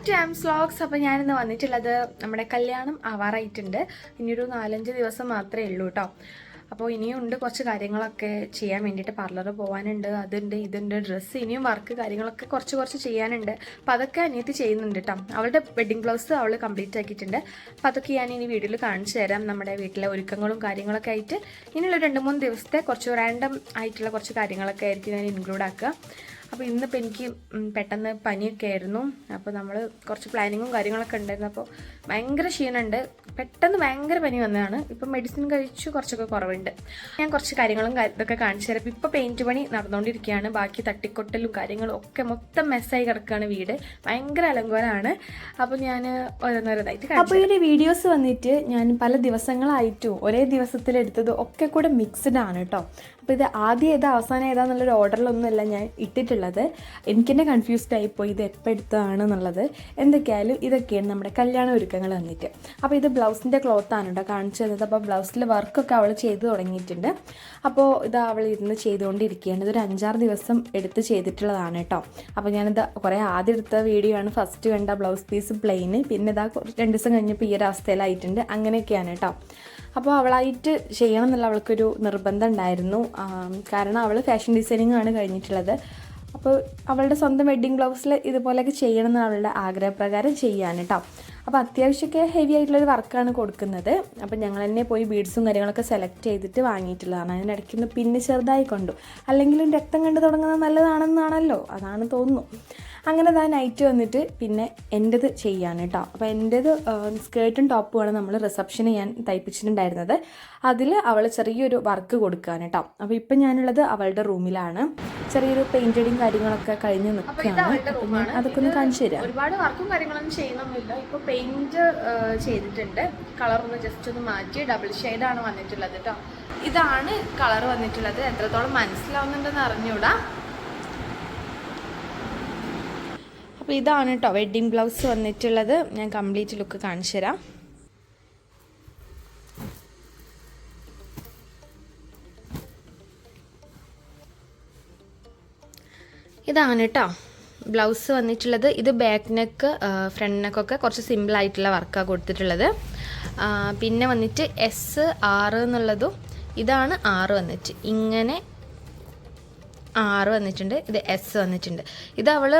Back to arms vlogs. അപ്പോൾ ഞാനിന്ന് വന്നിട്ടുള്ളത് നമ്മുടെ കല്യാണം ആവാറായിട്ടുണ്ട്. ഇനിയൊരു 4-5 ദിവസം മാത്രമേ ഉള്ളൂ കേട്ടോ. അപ്പോൾ ഇനിയും ഉണ്ട് കുറച്ച് കാര്യങ്ങളൊക്കെ ചെയ്യാൻ വേണ്ടിയിട്ട്. പാർലറിൽ പോകാനുണ്ട്, അതുണ്ട് ഇതുണ്ട്, ഡ്രസ്സ് ഇനിയും വർക്ക് കാര്യങ്ങളൊക്കെ കുറച്ച് ചെയ്യാനുണ്ട്. അപ്പോൾ അതൊക്കെ അനിയത്തി ചെയ്യുന്നുണ്ട് കേട്ടോ. അവളുടെ വെഡ്ഡിങ് ബ്ലൗസ് അവൾ കംപ്ലീറ്റ് ആക്കിയിട്ടുണ്ട്. അപ്പോൾ അതൊക്കെ ഞാൻ ഇനി വീഡിയോയിൽ കാണിച്ചു തരാം. നമ്മുടെ വീട്ടിലെ ഒരുക്കങ്ങളും കാര്യങ്ങളൊക്കെ ആയിട്ട് ഇനിയുള്ള 2-3 ദിവസത്തെ കുറച്ച് റാൻഡം ആയിട്ടുള്ള കുറച്ച് കാര്യങ്ങളൊക്കെ ആയിരിക്കും ഞാൻ ഇൻക്ലൂഡ് ആക്കുക. അപ്പോൾ ഇന്നിപ്പോൾ എനിക്ക് പെട്ടെന്ന് പനിയൊക്കെ ആയിരുന്നു. അപ്പോൾ നമ്മൾ കുറച്ച് പ്ലാനിങ്ങും കാര്യങ്ങളൊക്കെ ഉണ്ടായിരുന്നു. അപ്പോൾ ഭയങ്കര ക്ഷീണമുണ്ട്, പെട്ടെന്ന് ഭയങ്കര പനി വന്നതാണ്. ഇപ്പം മെഡിസിൻ കഴിച്ചു കുറച്ചൊക്കെ കുറവുണ്ട്. ഞാൻ കുറച്ച് കാര്യങ്ങളും ഇതൊക്കെ കാണിച്ചു തരാം. ഇപ്പോൾ പെയിൻറ്റ് പണി നടന്നുകൊണ്ടിരിക്കുകയാണ്. ബാക്കി തട്ടിക്കൊട്ടലും കാര്യങ്ങളും ഒക്കെ മൊത്തം മെസ്സായി കിടക്കുകയാണ് വീട്. ഭയങ്കര അലങ്കോലമാണ്. അപ്പോൾ ഞാൻ ഓരോന്നോരോന്നായിട്ട് കാണിച്ചു. അപ്പോൾ ഈ വീഡിയോസ് വന്നിട്ട് ഞാൻ പല ദിവസങ്ങളായിട്ടും ഒരേ ദിവസത്തിലെടുത്തത് ഒക്കെ കൂടെ മിക്സ്ഡ് ആണ് കേട്ടോ. അപ്പോൾ ഇത് ആദ്യം ഏതാ അവസാനം ഏതാന്നുള്ളൊരു ഓർഡറിലൊന്നുമല്ല ഞാൻ ഇട്ടിട്ടുള്ളത്. എനിക്ക് തന്നെ കൺഫ്യൂസ്ഡ് ആയിപ്പോയി ഇത് എപ്പോൾ എടുത്തതാണെന്നുള്ളത്. എന്തൊക്കെയായാലും ഇതൊക്കെയാണ് നമ്മുടെ കല്യാണ ഒരുക്കങ്ങൾ വന്നിട്ട്. അപ്പോൾ ഇത് ബ്ലൗസിൻ്റെ ക്ലോത്താണ് കേട്ടോ കാണിച്ചു തന്നത്. അപ്പോൾ ബ്ലൗസിൽ വർക്കൊക്കെ അവൾ ചെയ്ത് തുടങ്ങിയിട്ടുണ്ട്. അപ്പോൾ ഇത് അവൾ ഇരുന്ന് ചെയ്തുകൊണ്ടിരിക്കുകയാണ്. ഇതൊരു 5-6 ദിവസം എടുത്ത് ചെയ്തിട്ടുള്ളതാണ് കേട്ടോ. അപ്പോൾ ഞാനിത് കുറേ ആദ്യം എടുത്ത വീഡിയോ ആണ്. ഫസ്റ്റ് കണ്ട ബ്ലൗസ് പീസ് പ്ലെയിന്, പിന്നെ ഇതാ 2 ദിവസം കഴിഞ്ഞപ്പോൾ ഈ ഒരു അവസ്ഥയിലായിട്ടുണ്ട്. അങ്ങനെയൊക്കെയാണ് കേട്ടോ. അപ്പോൾ അവളായിട്ട് ചെയ്യണം എന്നുള്ള അവൾക്കൊരു നിർബന്ധം ഉണ്ടായിരുന്നു. കാരണം അവൾ ഫാഷൻ ഡിസൈനിങ് ആണ് കഴിഞ്ഞിട്ടുള്ളത്. അപ്പോൾ അവളുടെ സ്വന്തം വെഡ്ഡിങ് ബ്ലൗസിൽ ഇതുപോലെയൊക്കെ ചെയ്യണം എന്ന് അവളുടെ ആഗ്രഹപ്രകാരം ചെയ്യാൻ കേട്ടോ. അപ്പോൾ അത്യാവശ്യമൊക്കെ ഹെവി ആയിട്ടുള്ളൊരു വർക്കാണ് കൊടുക്കുന്നത്. അപ്പോൾ ഞങ്ങൾ തന്നെ പോയി ബീഡ്സും കാര്യങ്ങളൊക്കെ സെലക്ട് ചെയ്തിട്ട് വാങ്ങിയിട്ടുള്ളതാണ്. അതിനിടയ്ക്കൊന്ന് പിന്നെ ചെറുതായി കൊണ്ടു. അല്ലെങ്കിലും രക്തം കണ്ടു തുടങ്ങുന്നത് നല്ലതാണെന്നാണല്ലോ, അതാണ് തോന്നുന്നു. അങ്ങനെ താ നൈറ്റ് വന്നിട്ട് പിന്നെ എൻ്റെത് ചെയ്യാണ് കേട്ടോ. അപ്പോൾ എൻ്റെത് സ്കേർട്ടും ടോപ്പുമാണ് നമ്മൾ റിസപ്ഷന് ഞാൻ തയ്പ്പിച്ചിട്ടുണ്ടായിരുന്നത്. അതിൽ അവൾ ചെറിയൊരു വർക്ക് കൊടുക്കാൻ കേട്ടോ. അപ്പോൾ ഇപ്പം ഞാനുള്ളത് അവളുടെ റൂമിലാണ്. ചെറിയൊരു പെയിൻറ്റിങ് കാര്യങ്ങളൊക്കെ കഴിഞ്ഞ് നിൽക്കുകയാണ്. അപ്പം ഞാൻ അതൊക്കെ ഒന്ന് കാണിച്ചു തരാം. ഒരുപാട് വർക്കും കാര്യങ്ങളൊന്നും ചെയ്യണമെന്നില്ല. ഇപ്പോൾ പെയിൻറ്റ് ചെയ്തിട്ടുണ്ട്. കളറൊന്ന് ജസ്റ്റ് ഒന്ന് മാറ്റി ഡബിൾ ഷെയ്ഡാണ് വന്നിട്ടുള്ളത് കേട്ടോ. ഇതാണ് കളർ വന്നിട്ടുള്ളത്. എത്രത്തോളം മനസ്സിലാവുന്നുണ്ടെന്ന് അറിഞ്ഞൂടാ. അപ്പോൾ ഇതാണ് കേട്ടോ വെഡ്ഡിങ് ബ്ലൗസ് വന്നിട്ടുള്ളത്. ഞാൻ കംപ്ലീറ്റ് ലുക്ക് കാണിച്ചു തരാം. ഇതാണ് കേട്ടോ ബ്ലൗസ് വന്നിട്ടുള്ളത്. ഇത് ബാക്ക് നെക്ക് ഫ്രണ്ട് നെക്കൊക്കെ കുറച്ച് സിമ്പിളായിട്ടുള്ള വർക്കാണ് കൊടുത്തിട്ടുള്ളത്. പിന്നെ വന്നിട്ട് S6 എന്നുള്ളതും ഇതാണ് 6 വന്നിട്ട് ഇങ്ങനെ 6 വന്നിട്ടുണ്ട്. ഇത് S വന്നിട്ടുണ്ട്. ഇത് അവൾ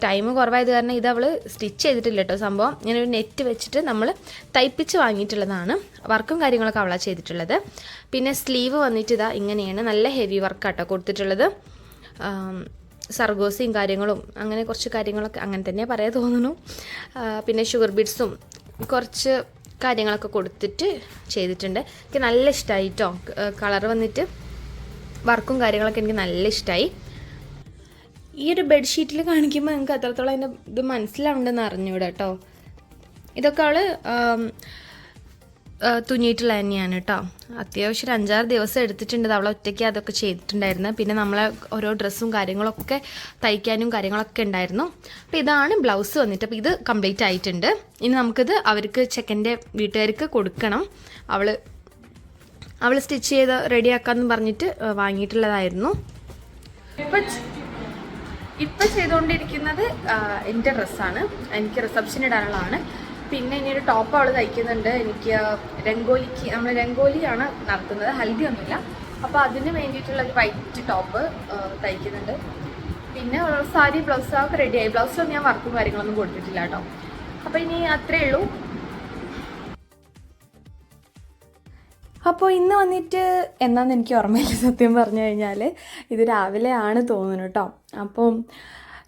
ടൈം കുറവായത് കാരണം ഇത് അവൾ സ്റ്റിച്ച് ചെയ്തിട്ടില്ല കേട്ടോ. സംഭവം ഇങ്ങനൊരു നെറ്റ് വെച്ചിട്ട് നമ്മൾ തയ്പ്പിച്ച് വാങ്ങിയിട്ടുള്ളതാണ്. വർക്കും കാര്യങ്ങളൊക്കെ അവളാണ് ചെയ്തിട്ടുള്ളത്. പിന്നെ സ്ലീവ് വന്നിട്ട് ഇതാ ഇങ്ങനെയാണ്. നല്ല ഹെവി വർക്കാട്ടോ കൊടുത്തിട്ടുള്ളത്. സർഗോസിയും കാര്യങ്ങളും അങ്ങനെ കുറച്ച് കാര്യങ്ങളൊക്കെ അങ്ങനെ തന്നെ പറയാൻ തോന്നുന്നു. പിന്നെ ഷുഗർ ബീഡ്സും കുറച്ച് കാര്യങ്ങളൊക്കെ കൊടുത്തിട്ട് ചെയ്തിട്ടുണ്ട്. എനിക്ക് നല്ല ഇഷ്ടമായി കേട്ടോ. കളർ വന്നിട്ട് വർക്കും കാര്യങ്ങളൊക്കെ എനിക്ക് നല്ല ഇഷ്ടമായി. ഈ ഒരു ബെഡ്ഷീറ്റിൽ കാണിക്കുമ്പോൾ നിങ്ങൾക്ക് അത്രത്തോളം അതിൻ്റെ ഇത് മനസ്സിലാവുണ്ടെന്ന് അറിഞ്ഞൂടാ കേട്ടോ. ഇതൊക്കെ അവൾ തുന്നിയിട്ടുള്ള തന്നെയാണ് കേട്ടോ. അത്യാവശ്യം 5-6 ദിവസം എടുത്തിട്ടുണ്ട് അവൾ ഒറ്റയ്ക്ക് അതൊക്കെ ചെയ്തിട്ടുണ്ടായിരുന്നു. പിന്നെ നമ്മളെ ഓരോ ഡ്രസ്സും കാര്യങ്ങളൊക്കെ തയ്ക്കാനും കാര്യങ്ങളൊക്കെ ഉണ്ടായിരുന്നു. അപ്പോൾ ഇതാണ് ബ്ലൗസ് വന്നിട്ട്. അപ്പോൾ ഇത് കംപ്ലീറ്റ് ആയിട്ടുണ്ട്. ഇനി നമുക്കിത് അവർക്ക് ചെക്കൻ്റെ വീട്ടുകാർക്ക് കൊടുക്കണം. അവൾ സ്റ്റിച്ച് ചെയ്ത് റെഡിയാക്കാമെന്ന് പറഞ്ഞിട്ട് വാങ്ങിയിട്ടുള്ളതായിരുന്നു. ഇപ്പം ചെയ്തുകൊണ്ടിരിക്കുന്നത് എൻ്റെ ഡ്രസ്സാണ്. എനിക്ക് റിസപ്ഷൻ ഇടാനുള്ളതാണ്. പിന്നെ ഇനി ഒരു ടോപ്പ് അവൾ തയ്ക്കുന്നുണ്ട്. എനിക്ക് രംഗോലിക്ക് നമ്മൾ രംഗോലിയാണ് നടത്തുന്നത്, ഹൽദി ഒന്നുമില്ല. അപ്പോൾ അതിന് വേണ്ടിയിട്ടുള്ള ഒരു വൈറ്റ് ടോപ്പ് തയ്ക്കുന്നുണ്ട്. പിന്നെ സാരി ബ്ലൗസൊക്കെ റെഡിയായി. ബ്ലൗസിലൊന്നും ഞാൻ വർക്കും കാര്യങ്ങളൊന്നും കൊടുത്തിട്ടില്ല കേട്ടോ. അപ്പോൾ ഇനി അത്രയേ ഉള്ളൂ. അപ്പോൾ ഇന്ന് വന്നിട്ട് എന്നാന്ന് എനിക്ക് ഓർമ്മയില്ല സത്യം പറഞ്ഞു കഴിഞ്ഞാൽ. ഇത് രാവിലെ ആണ് തോന്നുന്നു കേട്ടോ. അപ്പോൾ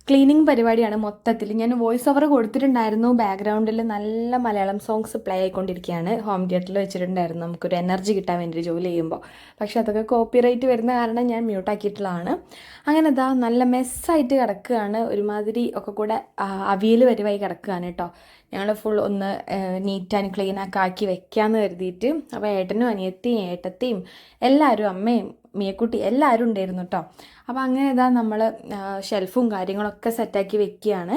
ക്ലീനിങ് പരിപാടിയാണ് മൊത്തത്തിൽ. ഞാൻ വോയിസ് ഓവർ കൊടുത്തിട്ടുണ്ടായിരുന്നു. ബാക്ക്ഗ്രൗണ്ടിൽ നല്ല മലയാളം സോങ്സ് പ്ലേ ആയിക്കൊണ്ടിരിക്കുകയാണ്. ഹോം തിയേറ്ററിൽ വെച്ചിട്ടുണ്ടായിരുന്നു നമുക്കൊരു എനർജി കിട്ടാൻ വേണ്ടി ജോലി ചെയ്യുമ്പോൾ. പക്ഷേ അതൊക്കെ കോപ്പിറൈറ്റ് വരുന്ന കാരണം ഞാൻ മ്യൂട്ടാക്കിയിട്ടുള്ളതാണ്. അങ്ങനെ ഇതാ നല്ല മെസ്സായിട്ട് കിടക്കുകയാണ്. ഒരുമാതിരി ഒക്കെ കൂടെ അവിയൽ വരുവായി കിടക്കുകയാണ് കേട്ടോ. ഞങ്ങൾ ഫുൾ ഒന്ന് നീറ്റ് ആൻഡ് ക്ലീനൊക്കെ ആക്കി വെക്കാമെന്ന് കരുതിയിട്ട്. അപ്പോൾ ഏട്ടനും അനിയത്തിയും ഏട്ടത്തിയും എല്ലാവരും അമ്മയും മിയക്കുട്ടി എല്ലാവരും ഉണ്ടായിരുന്നു കേട്ടോ. അപ്പോൾ അങ്ങനെ ഇതാ നമ്മൾ ഷെൽഫും കാര്യങ്ങളൊക്കെ സെറ്റാക്കി വെക്കുകയാണ്.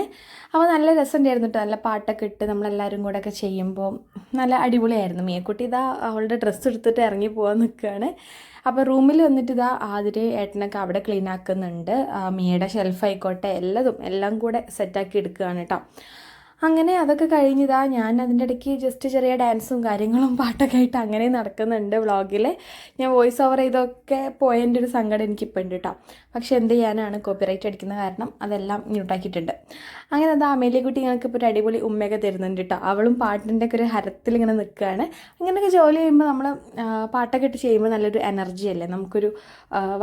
അപ്പോൾ നല്ല രസമുണ്ടായിരുന്നു കേട്ടോ. നല്ല പാട്ടൊക്കെ ഇട്ട് നമ്മളെല്ലാവരും കൂടെ ഒക്കെ ചെയ്യുമ്പോൾ നല്ല അടിപൊളിയായിരുന്നു. മിയക്കുട്ടി ഇതാ അവളുടെ ഡ്രസ്സ് എടുത്തിട്ട് ഇറങ്ങി പോകാൻ നിൽക്കുകയാണ്. അപ്പോൾ റൂമിൽ വന്നിട്ട് ഇതാ ആതിരെ ഏട്ടനൊക്കെ അവിടെ ക്ലീൻ ആക്കുന്നുണ്ട്. മിയയുടെ ഷെൽഫ് ആയിക്കോട്ടെ എല്ലാം കൂടെ സെറ്റാക്കി എടുക്കുകയാണ് കേട്ടോ. അങ്ങനെ അതൊക്കെ കഴിഞ്ഞിതാ ഞാൻ അതിൻ്റെ ഇടയ്ക്ക് ജസ്റ്റ് ചെറിയ ഡാൻസും കാര്യങ്ങളും പാട്ടൊക്കെ ആയിട്ട് അങ്ങനെ നടക്കുന്നുണ്ട് വ്ളോഗിൽ. ഞാൻ വോയിസ് ഓവർ ചെയ്തൊക്കെ പോയതിൻ്റെ ഒരു സങ്കടം എനിക്കിപ്പോൾ ഉണ്ട് കേട്ടോ. പക്ഷെ എന്ത് ചെയ്യാനാണ്, കോപ്പിറൈറ്റ് അടിക്കുന്ന കാരണം അതെല്ലാം മ്യൂട്ടാക്കിയിട്ടുണ്ട്. അങ്ങനെ അത് അമേലിയക്കുട്ടി ഞങ്ങൾക്ക് ഇപ്പോൾ ഒരു അടിപൊളി ഉമ്മയൊക്കെ തരുന്നുണ്ട് കേട്ടോ. അവളും പാട്ടിൻ്റെ ഒക്കെ ഒരു ഹരത്തിൽ ഇങ്ങനെ നിൽക്കുകയാണ്. ഇങ്ങനെയൊക്കെ ജോലി ചെയ്യുമ്പോൾ നമ്മൾ പാട്ടൊക്കെ ഇട്ട് ചെയ്യുമ്പോൾ നല്ലൊരു എനർജി അല്ലേ, നമുക്കൊരു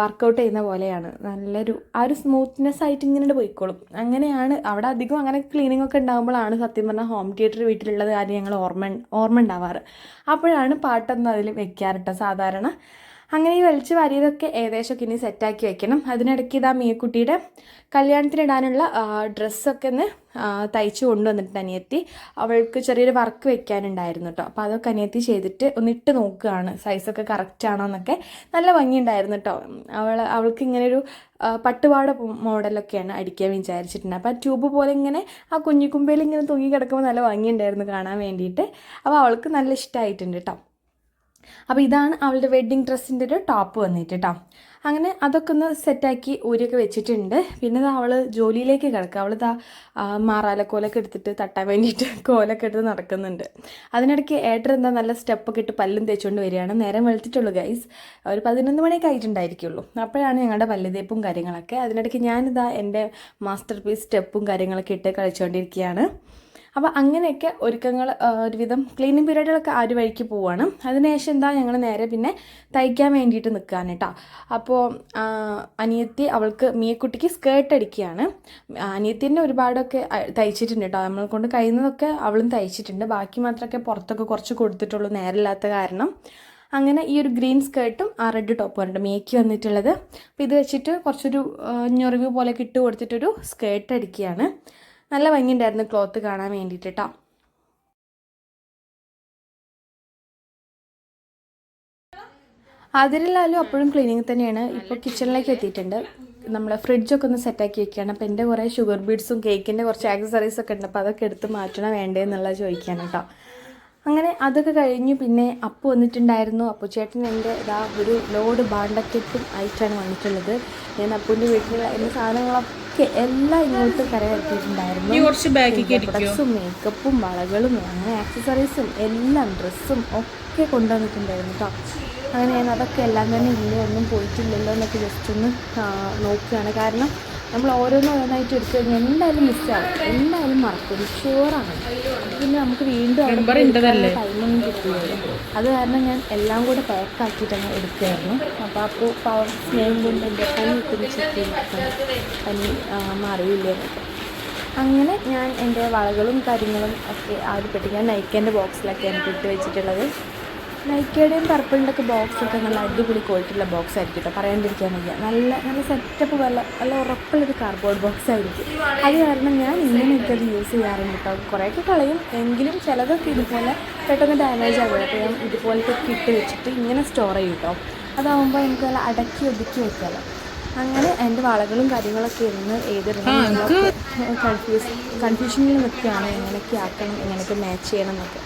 വർക്കൗട്ട് ചെയ്യുന്ന പോലെയാണ്. നല്ലൊരു ആ ഒരു സ്മൂത്ത്നെസ് ആയിട്ട് ഇങ്ങനെ പോയിക്കോളും. അങ്ങനെയാണ് അവിടെ അധികം അങ്ങനെ ക്ലീനിങ് ഒക്കെ ഉണ്ടാകുമ്പോഴാണ് സത്യം പറഞ്ഞാൽ ഹോം തിയേറ്റർ വീട്ടിലുള്ളത് കാര്യം ഞങ്ങൾ ഓർമ്മ ഉണ്ടാവാറ്. അപ്പോഴാണ് പാട്ടൊന്നും അതിൽ വെക്കാറിട്ടോ സാധാരണ. അങ്ങനെ ഈ വലിച്ച് വാരിയതൊക്കെ ഏകദേശമൊക്കെ ഇനി സെറ്റാക്കി വെക്കണം. അതിനിടയ്ക്ക് ഇതാ മിയക്കുട്ടിയുടെ കല്യാണത്തിനിടാനുള്ള ഡ്രസ്സൊക്കെ ഒന്ന് തയ്ച്ച് കൊണ്ടുവന്നിട്ട് അനിയത്തി അവൾക്ക് ചെറിയൊരു വർക്ക് വെക്കാനുണ്ടായിരുന്നു കേട്ടോ. അപ്പോൾ അതൊക്കെ അനിയത്തി ചെയ്തിട്ട് ഒന്നിട്ട് നോക്കുകയാണ് സൈസൊക്കെ കറക്റ്റ് ആണോ എന്നൊക്കെ. നല്ല ഭംഗിയുണ്ടായിരുന്നു കേട്ടോ. അവൾക്ക് ഇങ്ങനെയൊരു പട്ടുപാട മോഡലൊക്കെയാണ് അടിക്കാൻ വിചാരിച്ചിട്ടുണ്ട്. അപ്പോൾ ആ ട്യൂബ് പോലെ ഇങ്ങനെ ആ കുഞ്ഞിക്കുമ്പയിൽ ഇങ്ങനെ തൂങ്ങി കിടക്കുമ്പോൾ നല്ല ഭംഗിയുണ്ടായിരുന്നു കാണാൻ വേണ്ടിയിട്ട്. അപ്പോൾ അവൾക്ക് നല്ല ഇഷ്ടമായിട്ടുണ്ട് കേട്ടോ. അപ്പോൾ ഇതാണ് അവളുടെ വെഡ്ഡിങ് ഡ്രസ്സിൻ്റെ ഒരു ടോപ്പ് വന്നിട്ട് കേട്ടോ. അങ്ങനെ അതൊക്കെ ഒന്ന് സെറ്റാക്കി ഊരിയൊക്കെ വെച്ചിട്ടുണ്ട്. പിന്നെ അവൾ ജോലിയിലേക്ക് കിടക്കുക. അവളിതാ മാറാലക്കോലൊക്കെ എടുത്തിട്ട് തട്ടാൻ വേണ്ടിയിട്ട് കോലൊക്കെ എടുത്ത് നടക്കുന്നുണ്ട്. അതിനിടയ്ക്ക് എന്താ നല്ല സ്റ്റെപ്പൊക്കെ ഇട്ട് പല്ലും തേച്ചുകൊണ്ട് വരികയാണ്. നേരം വെളുത്തിട്ടുള്ളൂ ഗൈസ്, ഒരു 11 മണിയൊക്കെ ആയിട്ടുണ്ടായിരിക്കുള്ളൂ. അപ്പോഴാണ് ഞങ്ങളുടെ പല്ല് തേപ്പും കാര്യങ്ങളൊക്കെ. അതിനിടയ്ക്ക് ഞാനിതാ എൻ്റെ മാസ്റ്റർ പീസ് സ്റ്റെപ്പും കാര്യങ്ങളൊക്കെ ഇട്ട് കളിച്ചുകൊണ്ടിരിക്കുകയാണ്. അപ്പോൾ അങ്ങനെയൊക്കെ ഒരുക്കങ്ങൾ ഒരുവിധം ക്ലീനിങ് പീരീഡുകളൊക്കെ ആ ഒരു വഴിക്ക് പോവുകയാണ്. അതിനുശേഷം എന്താ ഞങ്ങൾ നേരെ പിന്നെ തയ്ക്കാൻ വേണ്ടിയിട്ട് നിൽക്കുകയാണ് കേട്ടോ. അപ്പോൾ അനിയത്തി അവൾക്ക് മിയക്കുട്ടിക്ക് സ്കേർട്ട് അടിക്കുകയാണ്. അനിയത്തിൻ്റെ ഒരുപാടൊക്കെ തയ്ച്ചിട്ടുണ്ട് കേട്ടോ. നമ്മളെ കൊണ്ട് കഴിയുന്നതൊക്കെ അവളും തയ്ച്ചിട്ടുണ്ട്. ബാക്കി മാത്രമൊക്കെ പുറത്തൊക്കെ കുറച്ച് കൊടുത്തിട്ടുള്ളൂ നേരമില്ലാത്ത കാരണം. അങ്ങനെ ഈ ഒരു ഗ്രീൻ സ്കേർട്ടും ആ റെഡ് ടോപ്പും ഉണ്ട് മേക്ക് വന്നിട്ടുള്ളത്. അപ്പോൾ ഇത് വെച്ചിട്ട് കുറച്ചൊരു ഞൊറിവ് പോലെ ഇട്ട് കൊടുത്തിട്ടൊരു സ്കേർട്ട് അടിക്കുകയാണ്. നല്ല ഭംഗിയുണ്ടായിരുന്നു ക്ലോത്ത് കാണാൻ വേണ്ടിയിട്ട് കേട്ടോ. അതിലെല്ലാവരും അപ്പോഴും ക്ലീനിങ് തന്നെയാണ്. ഇപ്പോൾ കിച്ചണിലേക്ക് എത്തിയിട്ടുണ്ട്. നമ്മൾ ഫ്രിഡ്ജൊക്കെ ഒന്ന് സെറ്റാക്കി വെക്കുകയാണ്. അപ്പോൾ എൻ്റെ കുറേ ഷുഗർ ബീഡ്സും കേക്കിൻ്റെ കുറച്ച് ആക്സസറീസൊക്കെ ഉണ്ട്. അപ്പോൾ അതൊക്കെ എടുത്ത് മാറ്റണം വേണ്ടതെന്നുള്ളത് ചോദിക്കുകയാണ് കേട്ടോ. അങ്ങനെ അതൊക്കെ കഴിഞ്ഞ് പിന്നെ അപ്പു വന്നിട്ടുണ്ടായിരുന്നു. അപ്പു ചേട്ടൻ എൻ്റെ ഇതാ ഒരു ലോഡ് ബാണ്ടക്കെട്ടും ആയിട്ടാണ് വന്നിട്ടുള്ളത്. ഞാൻ അപ്പുവിൻ്റെ വീട്ടിലുള്ള എൻ്റെ സാധനങ്ങളൊക്കെ എല്ലാം ഇങ്ങോട്ട് കരകയറ്റിയിട്ടുണ്ടായിരുന്നു. പ്രൊഡക്ട്സും മേക്കപ്പും വളകളും അങ്ങനെ ആക്സസറീസും എല്ലാം ഡ്രസ്സും ഒക്കെ കൊണ്ടുവന്നിട്ടുണ്ടായിരുന്നു കേട്ടോ. അങ്ങനെ ഞാൻ അതൊക്കെ എല്ലാം തന്നെ ഇല്ല ഒന്നും പോയിട്ടില്ലല്ലോ എന്നൊക്കെ ജസ്റ്റ് ഒന്ന് നോക്കുകയാണ്. കാരണം നമ്മൾ ഓരോന്നായിട്ട് എടുത്തു കഴിഞ്ഞാൽ എന്തായാലും മിസ്സാവും, എന്തായാലും മറക്കും, ഷുവറാണ്. പിന്നെ നമുക്ക് വീണ്ടും ടൈമൊന്നും കിട്ടില്ലല്ലോ. അത് കാരണം ഞാൻ എല്ലാം കൂടെ പാക്കാക്കിയിട്ടങ്ങ് എടുക്കുകയായിരുന്നു. അപ്പോൾ സ്നേഹം കൊണ്ട് എൻ്റെ പനി ഇത്തിരി ചെക്ക് പനി മാറിയില്ലേ എന്നൊക്കെ. അങ്ങനെ ഞാൻ എൻ്റെ വളകളും കാര്യങ്ങളും ഒക്കെ ആ ഒരു പെട്ടി ഞാൻ നൈക്കേൻ്റെ ബോക്സിലൊക്കെയാണ് ഇട്ട് വെച്ചിട്ടുള്ളത്. നൈക്കയുടെയും പർപ്പിളിൻ്റെ ഒക്കെ ബോക്സൊക്കെ നല്ല അടിപൊളി ക്വാളിറ്റിയുള്ള ബോക്സ് ആയിരിക്കും കേട്ടോ, പറയാണ്ടിരിക്കാൻ വയ്യ. നല്ല സെറ്റപ്പ് നല്ല ഉറപ്പുള്ളൊരു കാർഡ്ബോർഡ് ബോക്സ് ആയിരിക്കും. അത് കാരണം ഞാൻ ഇങ്ങനെയൊക്കെ അത് യൂസ് ചെയ്യാറുണ്ട് കേട്ടോ. കുറേയൊക്കെ കളയും, എങ്കിലും ചിലതൊക്കെ ഇതുപോലെ പെട്ടെന്ന് ഡാമേജ് ആകും. അപ്പോൾ ഞാൻ ഇതുപോലത്തെ ഇട്ട് വെച്ചിട്ട് ഇങ്ങനെ സ്റ്റോർ ചെയ്യും കേട്ടോ. അതാകുമ്പോൾ നമുക്ക് നല്ല അടക്കി ഒതുക്കി വെക്കാമല്ലോ. അങ്ങനെ എൻ്റെ വളകളും കാര്യങ്ങളൊക്കെ ഇരുന്ന് ഏതൊരു കൺഫ്യൂഷനിൽ നിൽക്കുകയാണ്, എങ്ങനെയൊക്കെ ആക്കണം, എങ്ങനെയൊക്കെ മാച്ച് ചെയ്യണം എന്നൊക്കെ.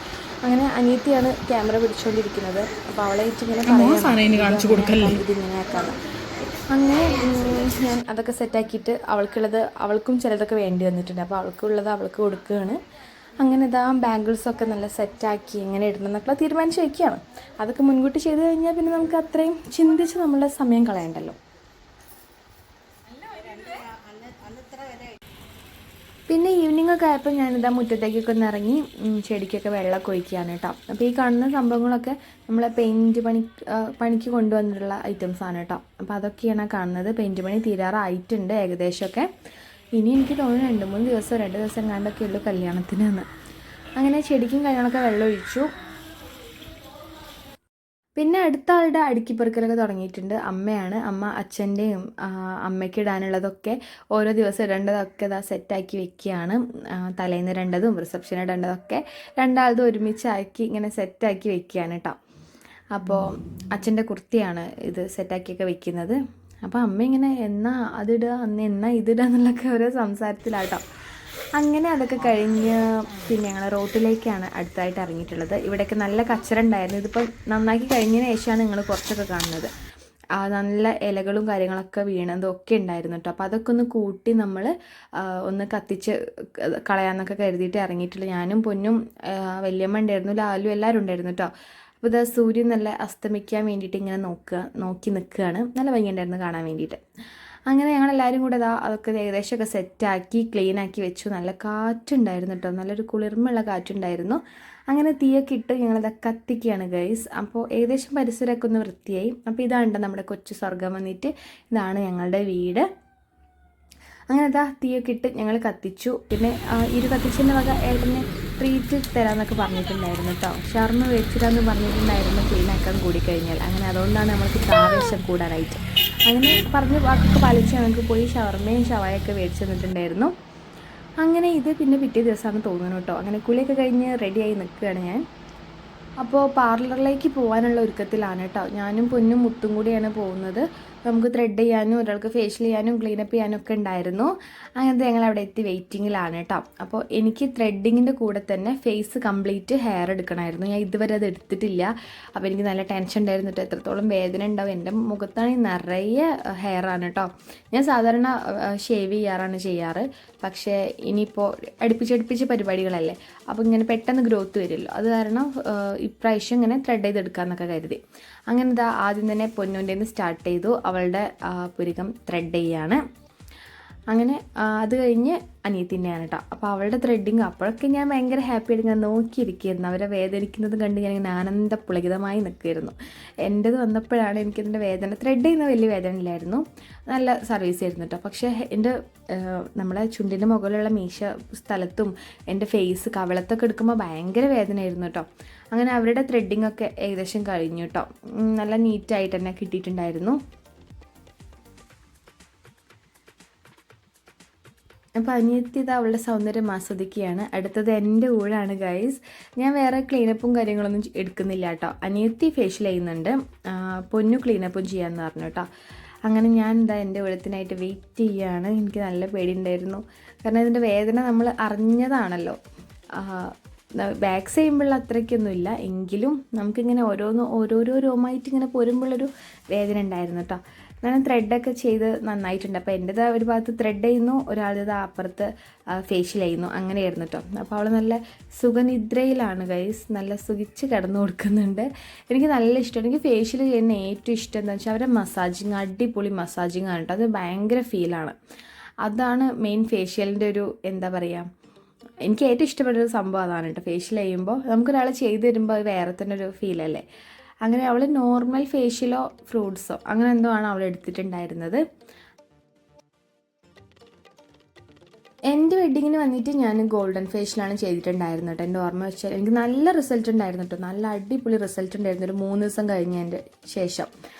അങ്ങനെ അനിയത്തിയാണ് ക്യാമറ പിടിച്ചുകൊണ്ടിരിക്കുന്നത്. അപ്പോൾ അവളെ ഇങ്ങനെ പറയാം ഇതിങ്ങനെ ആക്കാതെ. അങ്ങനെ ഞാൻ അതൊക്കെ സെറ്റാക്കിയിട്ട് അവൾക്കും ചിലതൊക്കെ വേണ്ടി വന്നിട്ടുണ്ട്. അപ്പോൾ അവൾക്കുള്ളത് അവൾക്ക് കൊടുക്കുകയാണ്. അങ്ങനെ ഇതാ ബാംഗിൾസൊക്കെ നല്ല സെറ്റാക്കി എങ്ങനെ ഇടണം എന്നൊക്കെ തീരുമാനിച്ച് വയ്ക്കുകയാണ്. അതൊക്കെ മുൻകൂട്ടി ചെയ്ത് കഴിഞ്ഞാൽ പിന്നെ നമുക്ക് അത്രയും ചിന്തിച്ച് നമ്മളുടെ സമയം കളയണ്ടല്ലോ. പിന്നെ ഈവനിങ് ഒക്കെ ആയപ്പോൾ ഞാനിതാ മുറ്റത്തേക്കൊക്കെ ഒന്ന് ഇറങ്ങി ചെടിക്കൊക്കെ വെള്ളമൊക്കെ ഒഴിക്കുകയാണ് കേട്ടോ. അപ്പോൾ ഈ കാണുന്ന സംഭവങ്ങളൊക്കെ നമ്മളെ പെയിൻറ്റ് പണിക്ക് കൊണ്ടുവന്നിട്ടുള്ള ഐറ്റംസാണ് കേട്ടോ. അപ്പോൾ അതൊക്കെയാണ് കാണുന്നത്. പെയിൻറ്റ് പണി തീരാറായിട്ടുണ്ട് ഏകദേശമൊക്കെ. ഇനി എനിക്ക് തോന്നുന്നു 2 ദിവസം എങ്ങാണ്ടൊക്കെ ഉള്ളൂ കല്യാണത്തിന് എന്ന്. അങ്ങനെ ചെടിക്കും കാര്യങ്ങളൊക്കെ വെള്ളം ഒഴിച്ചു. പിന്നെ അടുത്ത ആളുടെ അടുക്കിപ്പെറുക്കലൊക്കെ തുടങ്ങിയിട്ടുണ്ട്. അമ്മ അച്ഛൻ്റെയും അമ്മയ്ക്ക് ഇടാനുള്ളതൊക്കെ ഓരോ ദിവസം ഇടേണ്ടതൊക്കെ ഇതാ സെറ്റാക്കി വെക്കുകയാണ്. തലേന്ന് ഇടേണ്ടതും റിസപ്ഷൻ ഇടേണ്ടതൊക്കെ രണ്ടാളതും ഒരുമിച്ചാക്കി ഇങ്ങനെ സെറ്റാക്കി വെക്കുകയാണ് കേട്ടോ. അപ്പോൾ അച്ഛൻ്റെ കുർത്തിയാണ് ഇത് സെറ്റാക്കിയൊക്കെ വെക്കുന്നത്. അപ്പോൾ അമ്മ ഇങ്ങനെ എന്നാ അതിടുക എന്നാ ഇതിടുക എന്നുള്ളൊക്കെ ഓരോ സംസാരത്തിലാട്ടോ. അങ്ങനെ അതൊക്കെ കഴിഞ്ഞ് പിന്നെ ഞങ്ങൾ റോട്ടിലേക്കാണ് അടുത്തായിട്ട് ഇറങ്ങിയിട്ടുള്ളത്. ഇവിടെയൊക്കെ നല്ല കച്ചറ ഉണ്ടായിരുന്നു. ഇതിപ്പോൾ നന്നാക്കി കഴിഞ്ഞതിന് ശേഷമാണ് നിങ്ങൾ കുറച്ചൊക്കെ കാണുന്നത്. നല്ല ഇലകളും കാര്യങ്ങളൊക്കെ വീണതും ഒക്കെ ഉണ്ടായിരുന്നു കേട്ടോ. അപ്പോൾ അതൊക്കെ ഒന്ന് കൂട്ടി നമ്മൾ ഒന്ന് കത്തിച്ച് കളയാമെന്നൊക്കെ കരുതിയിട്ട് ഇറങ്ങിയിട്ടുള്ളൂ. ഞാനും പൊന്നും വല്യമ്മ ഉണ്ടായിരുന്നു, ലാലും എല്ലാവരും ഉണ്ടായിരുന്നു കേട്ടോ. അപ്പോൾ ഇതാ സൂര്യൻ നല്ല അസ്തമിക്കാൻ വേണ്ടിയിട്ട് ഇങ്ങനെ നോക്കി നിൽക്കുകയാണ്. നല്ല ഭംഗിയുണ്ടായിരുന്നു കാണാൻ വേണ്ടിയിട്ട്. അങ്ങനെ ഞങ്ങളെല്ലാവരും കൂടെ അതൊക്കെ ഏകദേശമൊക്കെ സെറ്റാക്കി ക്ലീനാക്കി വെച്ചു. നല്ല കാറ്റുണ്ടായിരുന്നു കേട്ടോ, നല്ലൊരു കുളിർമയുള്ള കാറ്റുണ്ടായിരുന്നു. അങ്ങനെ തീയൊക്കെ ഇട്ട് ഞങ്ങളത് കത്തിക്കുകയാണ് ഗൈസ്. അപ്പോൾ ഏകദേശം പരിസരമൊക്കെ ഒന്ന് വൃത്തിയായി. അപ്പോൾ ഇതാണ് നമ്മുടെ കൊച്ചു സ്വർഗം വന്നിട്ട്, ഇതാണ് ഞങ്ങളുടെ വീട്. അങ്ങനെ തീയൊക്കെ ഇട്ട് ഞങ്ങൾ കത്തിച്ചു. പിന്നെ കത്തിച്ചതിൻ്റെ വക ഏട്ടന് ട്രീറ്റ് തരാമെന്നൊക്കെ പറഞ്ഞിട്ടുണ്ടായിരുന്നു കേട്ടോ. ഷവർമ്മ വെച്ചിട്ടാന്ന് പറഞ്ഞിട്ടുണ്ടായിരുന്നു ക്ലീനാക്കാൻ കൂടിക്കഴിഞ്ഞാൽ. അങ്ങനെ അതുകൊണ്ടാണ് നമ്മൾക്ക് ആവേശം കൂടാനായിട്ട്. അങ്ങനെ പറഞ്ഞ് വാക്കൊക്കെ പാലിച്ച് ഞങ്ങൾക്ക് പോയി ഷവർമ്മയും ഷവായൊക്കെ മേടിച്ച് തന്നിട്ടുണ്ടായിരുന്നു. അങ്ങനെ ഇത് പിന്നെ പിറ്റേ ദിവസമാണ് തോന്നുന്നു കേട്ടോ. അങ്ങനെ കുളിയൊക്കെ കഴിഞ്ഞ് റെഡിയായി നിൽക്കുകയാണ് ഞാൻ. അപ്പോൾ പാർലറിലേക്ക് പോകാനുള്ള ഒരുക്കത്തിലാണ് കേട്ടോ. ഞാനും പൊന്നും മുത്തും കൂടിയാണ് പോകുന്നത്. നമുക്ക് ത്രെഡ് ചെയ്യാനും ഒരാൾക്ക് ഫേഷ്യൽ ചെയ്യാനും ക്ലീനപ്പ് ചെയ്യാനും ഒക്കെ ഉണ്ടായിരുന്നു. അങ്ങനത്തെ ഞങ്ങൾ അവിടെ എത്തി വെയിറ്റിങ്ങിലാണ് കേട്ടോ. അപ്പോൾ എനിക്ക് ത്രെഡിങ്ങിൻ്റെ കൂടെ തന്നെ ഫേസ് കംപ്ലീറ്റ് ഹെയർ എടുക്കണമായിരുന്നു. ഞാൻ ഇതുവരെ അത് എടുത്തിട്ടില്ല. അപ്പോൾ എനിക്ക് നല്ല ടെൻഷൻ ഉണ്ടായിരുന്നു കേട്ടോ, എത്രത്തോളം വേദന ഉണ്ടാവും. എൻ്റെ മുഖത്താണെങ്കിൽ നിറയെ ഹെയറാണ് കേട്ടോ. ഞാൻ സാധാരണ ഷേവ് ചെയ്യാറാണ് പക്ഷേ ഇനിയിപ്പോൾ അടുപ്പിച്ചടുപ്പിച്ച് പരിപാടികളല്ലേ, അപ്പോൾ ഇങ്ങനെ പെട്ടെന്ന് ഗ്രോത്ത് വരുമല്ലോ. അത് കാരണം ഇപ്രാവശ്യം ഇങ്ങനെ ത്രെഡ് ചെയ്തെടുക്കാമെന്നൊക്കെ കരുതി. അങ്ങനെ ആദ്യം തന്നെ പൊന്നൂൻ്റെ നിന്ന് സ്റ്റാർട്ട് ചെയ്തു. അവളുടെ പുരികം ത്രെഡ് ചെയ്യാണ്. അങ്ങനെ അത് കഴിഞ്ഞ് അനിയത്തിൻ്റെയാണ് കേട്ടോ. അപ്പോൾ അവളുടെ ത്രെഡിങ് അപ്പോഴൊക്കെ ഞാൻ ഭയങ്കര ഹാപ്പി ആയിട്ട് ഞാൻ നോക്കിയിരിക്കുകയായിരുന്നു. അവരെ വേദനിക്കുന്നത് കണ്ട് ഞാൻ ഇങ്ങനെ ആനന്ദപുളകിതമായി നിൽക്കുമായിരുന്നു. എൻ്റേത് വന്നപ്പോഴാണ് എനിക്കിതിൻ്റെ വേദന, ത്രെഡ് ചെയ്യുന്ന വലിയ വേദന ഇല്ലായിരുന്നു, നല്ല സർവീസ് ആയിരുന്നു കേട്ടോ. പക്ഷേ എൻ്റെ നമ്മളെ ചുണ്ടിൻ്റെ മുകളിലുള്ള മീശ സ്ഥലത്തും എൻ്റെ ഫേസ് കവിളത്തൊക്കെ എടുക്കുമ്പോൾ ഭയങ്കര വേദനയായിരുന്നു കേട്ടോ. അങ്ങനെ അവരുടെ ത്രെഡിങ് ഒക്കെ ഏകദേശം കഴിഞ്ഞു കേട്ടോ. നല്ല നീറ്റായിട്ട് തന്നെ കിട്ടിയിട്ടുണ്ടായിരുന്നു. അപ്പോൾ അനിയത്തി അവളുടെ സൗന്ദര്യം ആസ്വദിക്കുകയാണ്. അടുത്തത് എൻ്റെ ഊഴാണ് ഗൈസ്. ഞാൻ വേറെ ക്ലീനപ്പും കാര്യങ്ങളൊന്നും എടുക്കുന്നില്ല കേട്ടോ. അനിയത്തി ഫേഷ്യൽ ചെയ്യുന്നുണ്ട്, പൊന്നു ക്ലീനപ്പും ചെയ്യാമെന്ന് പറഞ്ഞു കേട്ടോ. അങ്ങനെ ഞാൻ എൻ്റെ ഊഴത്തിനായിട്ട് വെയിറ്റ് ചെയ്യുകയാണ്. എനിക്ക് നല്ല പേടിയുണ്ടായിരുന്നു, കാരണം ഇതിൻ്റെ വേദന നമ്മൾ അറിഞ്ഞതാണല്ലോ. വാക്സ് ചെയ്യുമ്പോൾ അത്രയ്ക്കൊന്നുമില്ല, എങ്കിലും നമുക്കിങ്ങനെ ഓരോരോ രോമായിട്ട് ഇങ്ങനെ പോരുമ്പോഴൊരു വേദന ഉണ്ടായിരുന്നു കേട്ടോ. ഞാൻ ത്രെഡൊക്കെ ചെയ്ത് നന്നായിട്ടുണ്ട്. അപ്പോൾ എൻ്റെത് ഒരു ഭാഗത്ത് ത്രെഡ് ചെയ്യുന്നു, ഒരാളുടേത് അപ്പുറത്ത് ഫേഷ്യൽ ചെയ്യുന്നു, അങ്ങനെയായിരുന്നു കേട്ടോ. അപ്പോൾ അവൾ നല്ല സുഖനിദ്രയിലാണ് ഗൈസ്, നല്ല സുഖിച്ച് കിടന്നു കൊടുക്കുന്നുണ്ട്. എനിക്ക് നല്ല ഇഷ്ടമാണ്. എനിക്ക് ഫേഷ്യൽ ചെയ്യുന്ന ഏറ്റവും ഇഷ്ടം എന്താണെന്ന് വെച്ചാൽ അവരുടെ മസാജിങ്, അടിപൊളി മസാജിങ് ആണ് കേട്ടോ. അത് ഭയങ്കര ഫീലാണ്. അതാണ് മെയിൻ ഫേഷ്യലിൻ്റെ ഒരു എന്താ പറയുക, എനിക്ക് ഏറ്റവും ഇഷ്ടപ്പെട്ടൊരു സംഭവം അതാണ് കേട്ടോ. ഫേഷ്യൽ ചെയ്യുമ്പോൾ നമുക്കൊരാൾ ചെയ്ത് തരുമ്പോൾ അത് വേറെ തന്നെ ഒരു ഫീലല്ലേ. അങ്ങനെ അവൾ നോർമൽ ഫേഷ്യലോ ഫ്രൂട്ട്സോ അങ്ങനെ എന്തോ ആണ് അവൾ എടുത്തിട്ടുണ്ടായിരുന്നത്. എൻ്റെ വെഡ്ഡിങ്ങിന് വന്നിട്ട് ഞാൻ ഗോൾഡൻ ഫേഷ്യലാണ് ചെയ്തിട്ടുണ്ടായിരുന്നു കേട്ടോ. എൻ്റെ ഓർമ്മ വെച്ചാൽ എനിക്ക് നല്ല റിസൾട്ട് ഉണ്ടായിരുന്നു കേട്ടോ, നല്ല അടിപൊളി റിസൾട്ട് ഉണ്ടായിരുന്നു ഒരു 3 ദിവസം കഴിഞ്ഞതിൻ്റെ ശേഷം.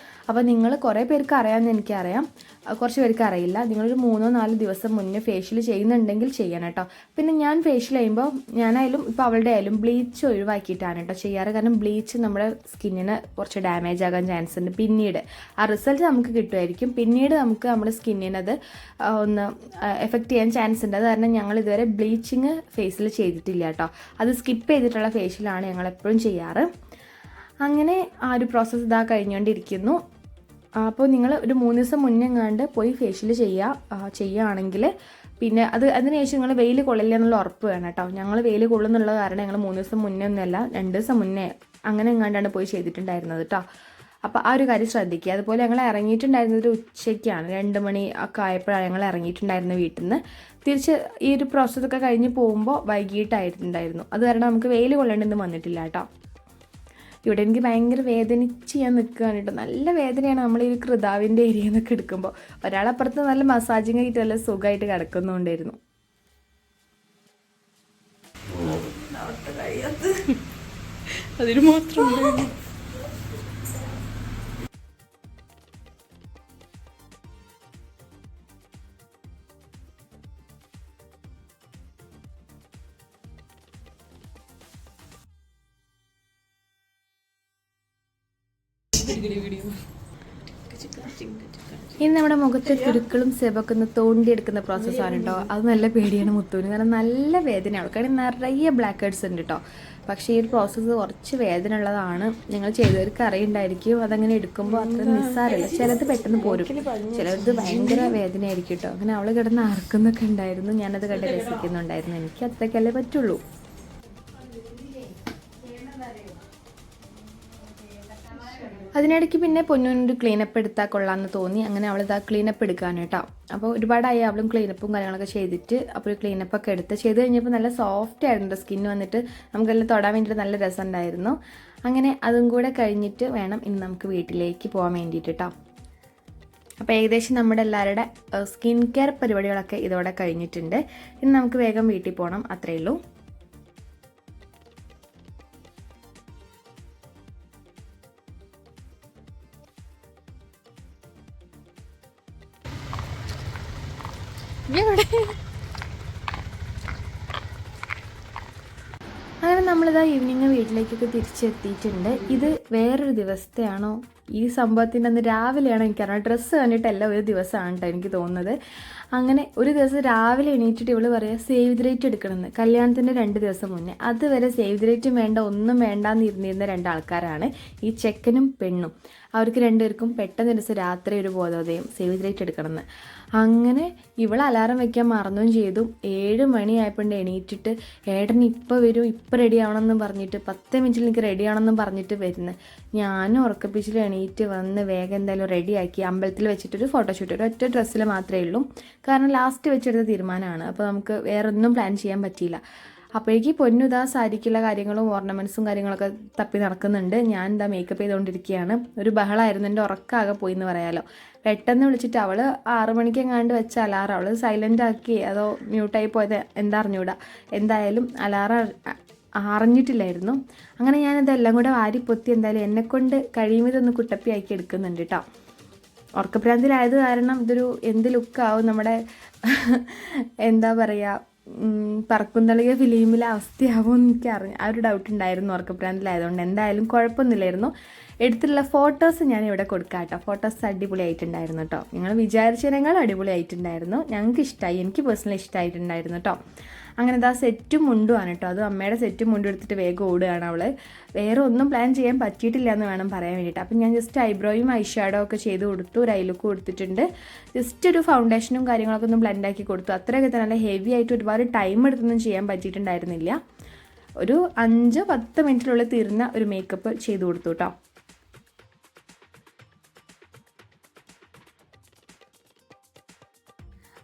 അപ്പോൾ നിങ്ങൾ കുറേ പേർക്ക് അറിയാമെന്ന് എനിക്കറിയാം, കുറച്ച് പേർക്ക് അറിയില്ല. നിങ്ങളൊരു 3-4 ദിവസം മുന്നേ ഫേഷ്യൽ ചെയ്യുന്നുണ്ടെങ്കിൽ ചെയ്യണം കേട്ടോ. പിന്നെ ഞാൻ ഫേഷ്യൽ ചെയ്യുമ്പോൾ ഞാനായാലും ഇപ്പോൾ അവളുടെ ആയാലും ബ്ലീച്ച് ഒഴിവാക്കിയിട്ടാണ് കേട്ടോ ചെയ്യാറ്. കാരണം ബ്ലീച്ച് നമ്മുടെ സ്കിന്നിന് കുറച്ച് ഡാമേജ് ആകാൻ ചാൻസ് ഉണ്ട്. പിന്നീട് ആ റിസൾട്ട് നമുക്ക് കിട്ടുമായിരിക്കും, പിന്നീട് നമുക്ക് നമ്മുടെ സ്കിന്നിനത് ഒന്ന് എഫക്റ്റ് ചെയ്യാൻ ചാൻസ് ഉണ്ട്. അത് കാരണം ഞങ്ങൾ ഇതുവരെ ബ്ലീച്ചിങ് ഫേസിൽ ചെയ്തിട്ടില്ല കേട്ടോ. അത് സ്കിപ്പ് ചെയ്തിട്ടുള്ള ഫേഷ്യലാണ് ഞങ്ങൾ എപ്പോഴും ചെയ്യാറ്. അങ്ങനെ ആ ഒരു പ്രോസസ്സ് കഴിഞ്ഞുകൊണ്ടിരിക്കുന്നു. അപ്പോൾ നിങ്ങൾ ഒരു 3 ദിവസം മുന്നേ എങ്ങാണ്ട് പോയി ഫേഷ്യൽ ചെയ്യുകയാണെങ്കിൽ പിന്നെ അതിനുശേഷം നിങ്ങൾ വെയിൽ കൊള്ളില്ല എന്നുള്ള ഉറപ്പ് വേണം കേട്ടോ. ഞങ്ങൾ വെയിൽ കൊള്ളുന്നുള്ള കാരണം ഞങ്ങൾ 3 ദിവസം മുന്നേ ഒന്നുമല്ല, 2 ദിവസം മുന്നേ അങ്ങനെ എങ്ങാണ്ടാണ് പോയി ചെയ്തിട്ടുണ്ടായിരുന്നത് കേട്ടോ. അപ്പോൾ ആ ഒരു കാര്യം ശ്രദ്ധിക്കുക. അതുപോലെ ഞങ്ങൾ ഇറങ്ങിയിട്ടുണ്ടായിരുന്നത് ഒരു ഉച്ചയ്ക്കാണ്, 2 മണി ഒക്കെ ആയപ്പോഴാണ് ഞങ്ങൾ ഇറങ്ങിയിട്ടുണ്ടായിരുന്നത് വീട്ടിൽ നിന്ന്. തിരിച്ച് ഈ ഒരു പ്രോസസ്സൊക്കെ കഴിഞ്ഞ് പോകുമ്പോൾ വൈകിട്ടായിട്ടുണ്ടായിരുന്നു. അത് കാരണം നമുക്ക് വെയിൽ കൊള്ളേണ്ടതൊന്നും വന്നിട്ടില്ല കേട്ടോ. ഇവിടെ എനിക്ക് ഭയങ്കര വേദനിച്ച് ഞാൻ നിൽക്കുകയാണ് കേട്ടോ. നല്ല വേദനയാണ് നമ്മൾ ഈ കൃതാവിൻ്റെ ഏരിയയിൽ നിന്നൊക്കെ എടുക്കുമ്പോൾ. ഒരാളപ്പുറത്ത് നല്ല മസാജിങ് ആയിട്ട് നല്ല സുഖമായിട്ട് കിടക്കുന്നുണ്ടായിരുന്നു. അതിന് മാത്രം ഇനി നമ്മുടെ മുഖത്തെ കുരുക്കളും സെബൊക്കെ ഒന്ന് തോണ്ടിയെടുക്കുന്ന പ്രോസസ്സാണ് കേട്ടോ. അത് നല്ല പേടിയാണ് മുത്തുവിന്, കാരണം നല്ല വേദനയാണ്. കാരണം നിറയെ ബ്ലാക്ക് ഹെഡ്സ് ഉണ്ട് കേട്ടോ. പക്ഷേ ഈ ഒരു പ്രോസസ്സ് കുറച്ച് വേദന ഉള്ളതാണ്. നിങ്ങൾ ചെയ്തവർക്ക് അറിയുണ്ടായിരിക്കും. അതങ്ങനെ എടുക്കുമ്പോൾ അത്ര നിസ്സാരമല്ല. ചിലത് പെട്ടെന്ന് പോരും, ചിലത് ഭയങ്കര വേദനയായിരിക്കും കേട്ടോ. അങ്ങനെ അവൾ കിടന്ന് ആർക്കുന്നൊക്കെ ഉണ്ടായിരുന്നു. ഞാനത് കണ്ട് രസിക്കുന്നുണ്ടായിരുന്നു. എനിക്ക് അത്രയ്ക്കല്ലേ പറ്റുള്ളൂ. അതിനിടയ്ക്ക് പിന്നെ പൊന്നൂനൊരു ക്ലീനപ്പ് എടുത്താൽ കൊള്ളാമെന്ന് തോന്നി. അങ്ങനെ അവളിതാ ക്ലീനപ്പ് എടുക്കാണ് കേട്ടോ. അപ്പോൾ ഒരുപാടായി അവളും ക്ലീനപ്പും കാര്യങ്ങളൊക്കെ ചെയ്തിട്ട് അപ്പോൾ ഒരു ക്ലീനപ്പൊക്കെ എടുത്ത് ചെയ്ത് കഴിഞ്ഞപ്പോൾ നല്ല സോഫ്റ്റ് ആയിരുന്നു സ്കിന്ന് വന്നിട്ട്. നമുക്കെല്ലാം തൊടാൻ വേണ്ടിയിട്ട് നല്ല രസമുണ്ടായിരുന്നു. അങ്ങനെ അതും കൂടെ കഴിഞ്ഞിട്ട് വേണം ഇനി നമുക്ക് വീട്ടിലേക്ക് പോകാൻ വേണ്ടിയിട്ട് കേട്ടോ. അപ്പോൾ ഏകദേശം നമ്മുടെ എല്ലാവരുടെ സ്കിൻ കെയർ പരിപാടികളൊക്കെ ഇതോടെ കഴിഞ്ഞിട്ടുണ്ട്. ഇനി നമുക്ക് വേഗം വീട്ടിൽ പോകണം, അത്രയേ ഉള്ളൂ. അങ്ങനെ നമ്മളിതാ ഈവനിങ് വീട്ടിലേക്കൊക്കെ തിരിച്ചെത്തിയിട്ടുണ്ട്. ഇത് വേറൊരു ദിവസത്തെയാണോ ഈ സംഭവത്തിൻ്റെ അന്ന് രാവിലെയാണോ എനിക്കറിയാം. ഡ്രസ്സ് കണ്ടിട്ടല്ല, ഒരു ദിവസമാണ് കേട്ടോ എനിക്ക് തോന്നുന്നത്. അങ്ങനെ ഒരു ദിവസം രാവിലെ എണീറ്റിട്ട് ഇവള് പറയുക സേവ് ദ ഡേറ്റ് എടുക്കണമെന്ന്. കല്യാണത്തിൻ്റെ 2 ദിവസം മുന്നേ. അതുവരെ സേവ് ദ ഡേറ്റും വേണ്ട, ഒന്നും വേണ്ടാന്ന് ഇരുന്നിരുന്ന 2 ആൾക്കാരാണ് ഈ ചെക്കനും പെണ്ണും. അവർക്ക് 2 പേർക്കും പെട്ടെന്ന് ദിവസം രാത്രി ഒരു ബോധോദയം സേവ് ദ ഡേറ്റ് എടുക്കണമെന്ന്. അങ്ങനെ ഇവൾ അലാറം വയ്ക്കാൻ മറന്നും ചെയ്തു. 7 മണിയായപ്പോൾ എണീറ്റിട്ട് ഏട്ടൻ ഇപ്പോൾ വരും, ഇപ്പോൾ റെഡി ആവണമെന്നും പറഞ്ഞിട്ട് 10 മിനിറ്റിൽ എനിക്ക് റെഡി ആവണമെന്നും പറഞ്ഞിട്ട് വരുന്നത്. ഞാനും ഉറക്കപ്പിച്ചിൽ എണീറ്റ് വന്ന് വേഗം എന്തായാലും റെഡിയാക്കി അമ്പലത്തിൽ വെച്ചിട്ടൊരു ഫോട്ടോഷൂട്ട്. ഒരു ഒറ്റ ഡ്രസ്സിൽ മാത്രമേ ഉള്ളൂ, കാരണം ലാസ്റ്റ് വെച്ചെടുത്ത തീരുമാനമാണ്. അപ്പോൾ നമുക്ക് വേറെ ഒന്നും പ്ലാൻ ചെയ്യാൻ പറ്റിയില്ല. അപ്പോഴേക്ക് പൊന്നുതാ സാരിക്കുള്ള കാര്യങ്ങളും ഓർണമെൻറ്റ്സും കാര്യങ്ങളൊക്കെ തപ്പി നടക്കുന്നുണ്ട്. ഞാൻ എന്താ മേക്കപ്പ് ചെയ്തുകൊണ്ടിരിക്കുകയാണ്. ഒരു ബഹളമായിരുന്നു, എൻ്റെ ഉറക്കമാകെ പോയി എന്ന് പറയാമല്ലോ. പെട്ടെന്ന് വിളിച്ചിട്ട് അവൾ 6 മണിക്ക് എങ്ങാണ്ട് വെച്ച അലാറം അവൾ സൈലൻ്റ് ആക്കി അതോ മ്യൂട്ടായി പോയത് എന്താ അറിഞ്ഞൂടാ. എന്തായാലും അലാറം അറിഞ്ഞിട്ടില്ലായിരുന്നു. അങ്ങനെ ഞാനിതെല്ലാം കൂടെ വാരിപ്പൊത്തി എന്തായാലും എന്നെക്കൊണ്ട് കഴിയുമതൊന്ന് കുട്ടപ്പിയാക്കി എടുക്കുന്നുണ്ട് കേട്ടോ. ഉറക്കഭ്രാന്തിലായത് കാരണം ഇതൊരു എന്ത് ലുക്കാവും നമ്മുടെ എന്താ പറയുക പറക്കുന്തളിക ഫിലിമിലെ അവസ്ഥയാവുമെന്ന് എനിക്കറിഞ്ഞു. ആ ഒരു ഡൗട്ട് ഉണ്ടായിരുന്നു ഉറക്കഭ്രാന്തിലായതുകൊണ്ട്. എന്തായാലും കുഴപ്പമൊന്നുമില്ലായിരുന്നു. എടുത്തിട്ടുള്ള ഫോട്ടോസ് ഞാൻ ഇവിടെ കൊടുക്കാം കേട്ടോ. ഫോട്ടോസ് അടിപൊളിയായിട്ടുണ്ടായിരുന്നു കേട്ടോ. നിങ്ങൾ വിചാരിച്ചതിനേക്കാൾ അടിപൊളിയായിട്ടുണ്ടായിരുന്നു. ഞങ്ങൾക്ക് ഇഷ്ടമായി, എനിക്ക് പേഴ്സണലി ഇഷ്ടമായിട്ടുണ്ടായിരുന്നു കേട്ടോ. അങ്ങനെ ഇതാ സെറ്റും മുണ്ടുമാണ് കേട്ടോ. അത് അമ്മയുടെ സെറ്റും മുണ്ടും എടുത്തിട്ട് വേഗം ഓടുകയാണ് അവൾ. വേറെ ഒന്നും പ്ലാൻ ചെയ്യാൻ പറ്റിയിട്ടില്ല എന്ന് വേണം പറയാൻ വേണ്ടിയിട്ട്. അപ്പം ഞാൻ ജസ്റ്റ് ഐബ്രോയും ഐഷാഡോ ഒക്കെ ചെയ്ത് കൊടുത്തു, ഒരു ഐലുക്ക് കൊടുത്തിട്ടുണ്ട്. ജസ്റ്റ് ഒരു ഫൗണ്ടേഷനും കാര്യങ്ങളൊക്കെ ഒന്ന് ബ്ലെൻഡാക്കി കൊടുത്തു. അത്രയൊക്കെ തന്നെ. നല്ല ഹെവി ആയിട്ട് ഒരുപാട് ടൈം എടുത്തൊന്നും ചെയ്യാൻ പറ്റിയിട്ടുണ്ടായിരുന്നില്ല. ഒരു 5-10 മിനിറ്റിനുള്ളിൽ തീർന്ന ഒരു മേക്കപ്പ് ചെയ്ത് കൊടുത്തു കേട്ടോ.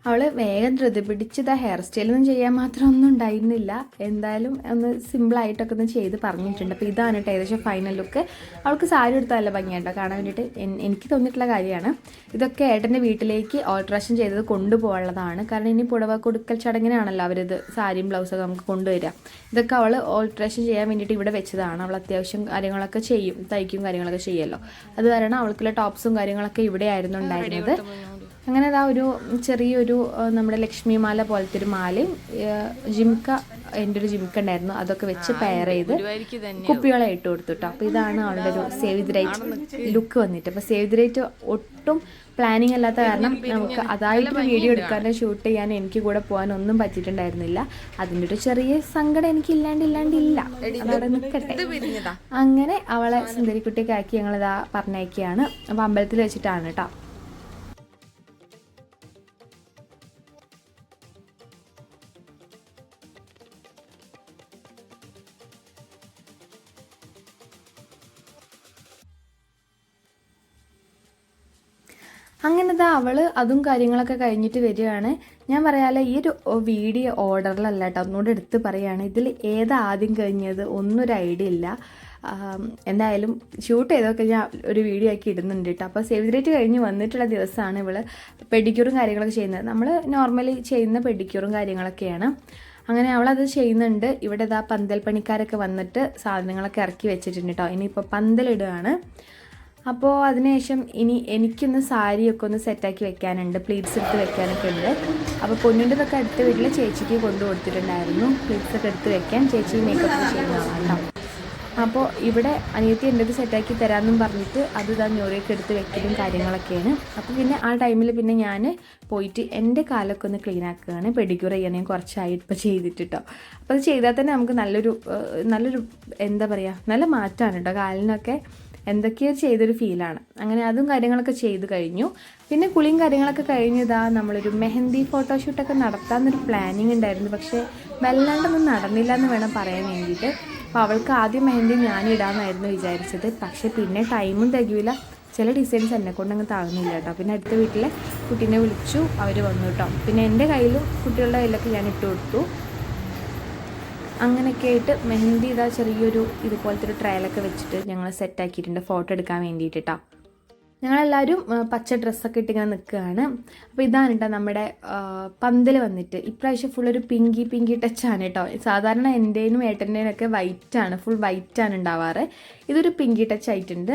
അവൾ വേഗം ധൃതി പിടിച്ചത് ഹെയർ സ്റ്റൈലൊന്നും ചെയ്യാൻ മാത്രം ഒന്നും ഉണ്ടായിരുന്നില്ല. എന്തായാലും ഒന്ന് സിമ്പിളായിട്ടൊക്കെ ഒന്ന് ചെയ്ത് പറഞ്ഞിട്ടുണ്ട്. അപ്പോൾ ഇതാണ് കേട്ടോ ഏകദേശം ഫൈനൽ ലുക്ക്. അവൾക്ക് സാരി എടുത്താൽ നല്ല ഭംഗിയായിട്ടോ കാണാൻ വേണ്ടിയിട്ട്. എനിക്ക് തോന്നിയിട്ടുള്ള കാര്യമാണ്. ഇതൊക്കെ ഏട്ടൻ്റെ വീട്ടിലേക്ക് ഓൾട്രേഷൻ ചെയ്തത് കൊണ്ടുപോകാനുള്ളതാണ്. കാരണം ഇനി പുടവ കൊടുക്കൽ ചടങ്ങിനാണല്ലോ അവരിത് സാരിയും ബ്ലൗസൊക്കെ നമുക്ക് കൊണ്ടുവരിക. ഇതൊക്കെ അവൾ ഓൾട്രേഷൻ ചെയ്യാൻ വേണ്ടിയിട്ട് ഇവിടെ വെച്ചതാണ്. അവൾ അത്യാവശ്യം കാര്യങ്ങളൊക്കെ ചെയ്യും, തയ്ക്കും കാര്യങ്ങളൊക്കെ ചെയ്യുമല്ലോ. അത് കാരണം അവൾക്കുള്ള ടോപ്സും കാര്യങ്ങളൊക്കെ ഇവിടെ ആയിരുന്നു ഉണ്ടായിരുന്നത്. അങ്ങനെ അതാ ഒരു ചെറിയൊരു നമ്മുടെ ലക്ഷ്മിമാല പോലത്തെ ഒരു മാലയും ജിംക്ക, എൻ്റെ ഒരു ജിംക്ക ഉണ്ടായിരുന്നു, അതൊക്കെ വെച്ച് പെയർ ചെയ്ത് കുപ്പികളെ ഇട്ട് കൊടുത്തു കേട്ടോ. അപ്പോൾ ഇതാണ് അവളുടെ ഒരു സേവ് ദ ഡേറ്റ് ലുക്ക് വന്നിട്ട്. അപ്പോൾ സേവ് ദ ഡേറ്റ് ഒട്ടും പ്ലാനിങ് അല്ലാത്ത കാരണം നമുക്ക് അതായിട്ടൊരു വീഡിയോ എടുക്കാനോ ഷൂട്ട് ചെയ്യാനോ എനിക്ക് കൂടെ പോകാനൊന്നും പറ്റിയിട്ടുണ്ടായിരുന്നില്ല. അതിൻ്റെ ഒരു ചെറിയ സങ്കടം എനിക്ക് ഇല്ലാണ്ടില്ല, അതവിടെ നിൽക്കട്ടെ. അങ്ങനെ അവളെ സുന്ദരിക്കുട്ടിയൊക്കെ ആക്കി ഞങ്ങളിതാ പറഞ്ഞയക്കുകയാണ്. അപ്പോൾ അമ്പലത്തിൽ വെച്ചിട്ടാണ് കേട്ടോ. അങ്ങനെതാ അവൾ അതും കാര്യങ്ങളൊക്കെ കഴിഞ്ഞിട്ട് വരികയാണ്. ഞാൻ പറയാമല്ലോ, ഈ ഒരു വീഡിയോ ഓർഡറിലല്ല കേട്ടോ, ഒന്നുകൂടെ എടുത്ത് പറയുകയാണ്. ഇതിൽ ഏതാ ആദ്യം കഴിഞ്ഞത് ഒന്നൊരു ഐഡിയ ഇല്ല. എന്തായാലും ഷൂട്ട് ചെയ്തൊക്കെ ഞാൻ ഒരു വീഡിയോ ആക്കി ഇടുന്നുണ്ട് കേട്ടോ. അപ്പോൾ സേവ് ദ ഡേറ്റ് കഴിഞ്ഞ് വന്നിട്ടുള്ള ദിവസമാണ് ഇവൾ പെഡിക്യൂറും കാര്യങ്ങളൊക്കെ ചെയ്യുന്നത്. നമ്മൾ നോർമലി ചെയ്യുന്ന പെഡിക്യൂറും കാര്യങ്ങളൊക്കെയാണ്. അങ്ങനെ അവളത് ചെയ്യുന്നുണ്ട്. ഇവിടെ ഇതാ പന്തൽ പണിക്കാരൊക്കെ വന്നിട്ട് സാധനങ്ങളൊക്കെ ഇറക്കി വെച്ചിട്ടുണ്ട് കേട്ടോ. ഇനിയിപ്പോൾ പന്തലിടുകയാണ്. അപ്പോൾ അതിനുശേഷം ഇനി എനിക്കൊന്ന് സാരിയൊക്കെ ഒന്ന് സെറ്റാക്കി വെക്കാനുണ്ട്, പ്ലീറ്റ്സ് എടുത്ത് വെക്കാനൊക്കെ ഉണ്ട്. അപ്പോൾ പൊന്നിൻ്റെതൊക്കെ അടുത്ത വീട്ടിൽ ചേച്ചിക്ക് കൊണ്ടു കൊടുത്തിട്ടുണ്ടായിരുന്നു പ്ലീറ്റ്സൊക്കെ എടുത്ത് വെക്കാൻ. ചേച്ചി മേക്കപ്പ് ചെയ്യുന്ന ആളാണ് കേട്ടോ. അപ്പോൾ ഇവിടെ അനിയത്തി എൻ്റെ സെറ്റാക്കി തരാമെന്നും പറഞ്ഞിട്ട് അത് ഇതാ ഞോറിയൊക്കെ എടുത്ത് വെക്കലും കാര്യങ്ങളൊക്കെയാണ്. അപ്പോൾ പിന്നെ ആ ടൈമിൽ പിന്നെ ഞാൻ പോയിട്ട് എൻ്റെ കാലൊക്കെ ഒന്ന് ക്ലീൻ ആക്കുകയാണ്. പെഡിക്യൂർ ചെയ്യാൻ ഞാൻ കുറച്ചായിട്ട് ഇപ്പോൾ ചെയ്തിട്ട് കേട്ടോ. അപ്പോൾ അത് ചെയ്താൽ തന്നെ നമുക്ക് നല്ലൊരു എന്താ പറയുക, നല്ല മാറ്റമാണ് കേട്ടോ. കാലിനൊക്കെ എന്തൊക്കെയോ ചെയ്തൊരു ഫീലാണ്. അങ്ങനെ അതും കാര്യങ്ങളൊക്കെ ചെയ്ത് കഴിഞ്ഞു. പിന്നെ കുളിയും കാര്യങ്ങളൊക്കെ കഴിഞ്ഞതാ നമ്മളൊരു മെഹന്തി ഫോട്ടോഷൂട്ടൊക്കെ നടത്താമെന്നൊരു പ്ലാനിങ് ഉണ്ടായിരുന്നു. പക്ഷേ വല്ലാണ്ടൊന്നും നടന്നില്ല എന്ന് വേണം പറയാൻ വേണ്ടിയിട്ട്. അപ്പോൾ അവൾക്ക് ആദ്യം മെഹന്തി ഞാൻ ഇടാമെന്നായിരുന്നു വിചാരിച്ചത്. പക്ഷേ പിന്നെ ടൈമും തികയില്ല, ചില ഡിസൈൻസ് എന്നെ കൊണ്ടങ്ങ് താങ്ങുന്നില്ല കേട്ടോ. പിന്നെ അടുത്ത വീട്ടിലെ കുട്ടീനെ വിളിച്ചു, അവർ വന്നു കേട്ടോ. പിന്നെ എൻ്റെ കയ്യിലും കുട്ടികളുടെ കയ്യിലൊക്കെ ഞാൻ ഇട്ട് കൊടുത്തു. അങ്ങനെയൊക്കെ ആയിട്ട് മെഹന്തി ഇതാ ചെറിയൊരു ഇതുപോലത്തെ ഒരു ട്രയലൊക്കെ വെച്ചിട്ട് ഞങ്ങൾ സെറ്റാക്കിയിട്ടുണ്ട് ഫോട്ടോ എടുക്കാൻ വേണ്ടിയിട്ട് കേട്ടോ. ഞങ്ങളെല്ലാവരും പച്ച ഡ്രസ്സൊക്കെ ഇട്ടിങ്ങനെ നിൽക്കുകയാണ്. അപ്പോൾ ഇതാണ് കേട്ടോ നമ്മുടെ പന്തൽ വന്നിട്ട്. ഇപ്രാവശ്യം ഫുള്ളൊരു പിങ്കി ടച്ചാണ് കേട്ടോ. സാധാരണ എൻ്റെനും ഏട്ടൻ്റെനും ഒക്കെ വൈറ്റാണ്, ഫുൾ വൈറ്റാണ് ഉണ്ടാവാറ്. ഇതൊരു പിങ്കി ടച്ച് ആയിട്ടുണ്ട്.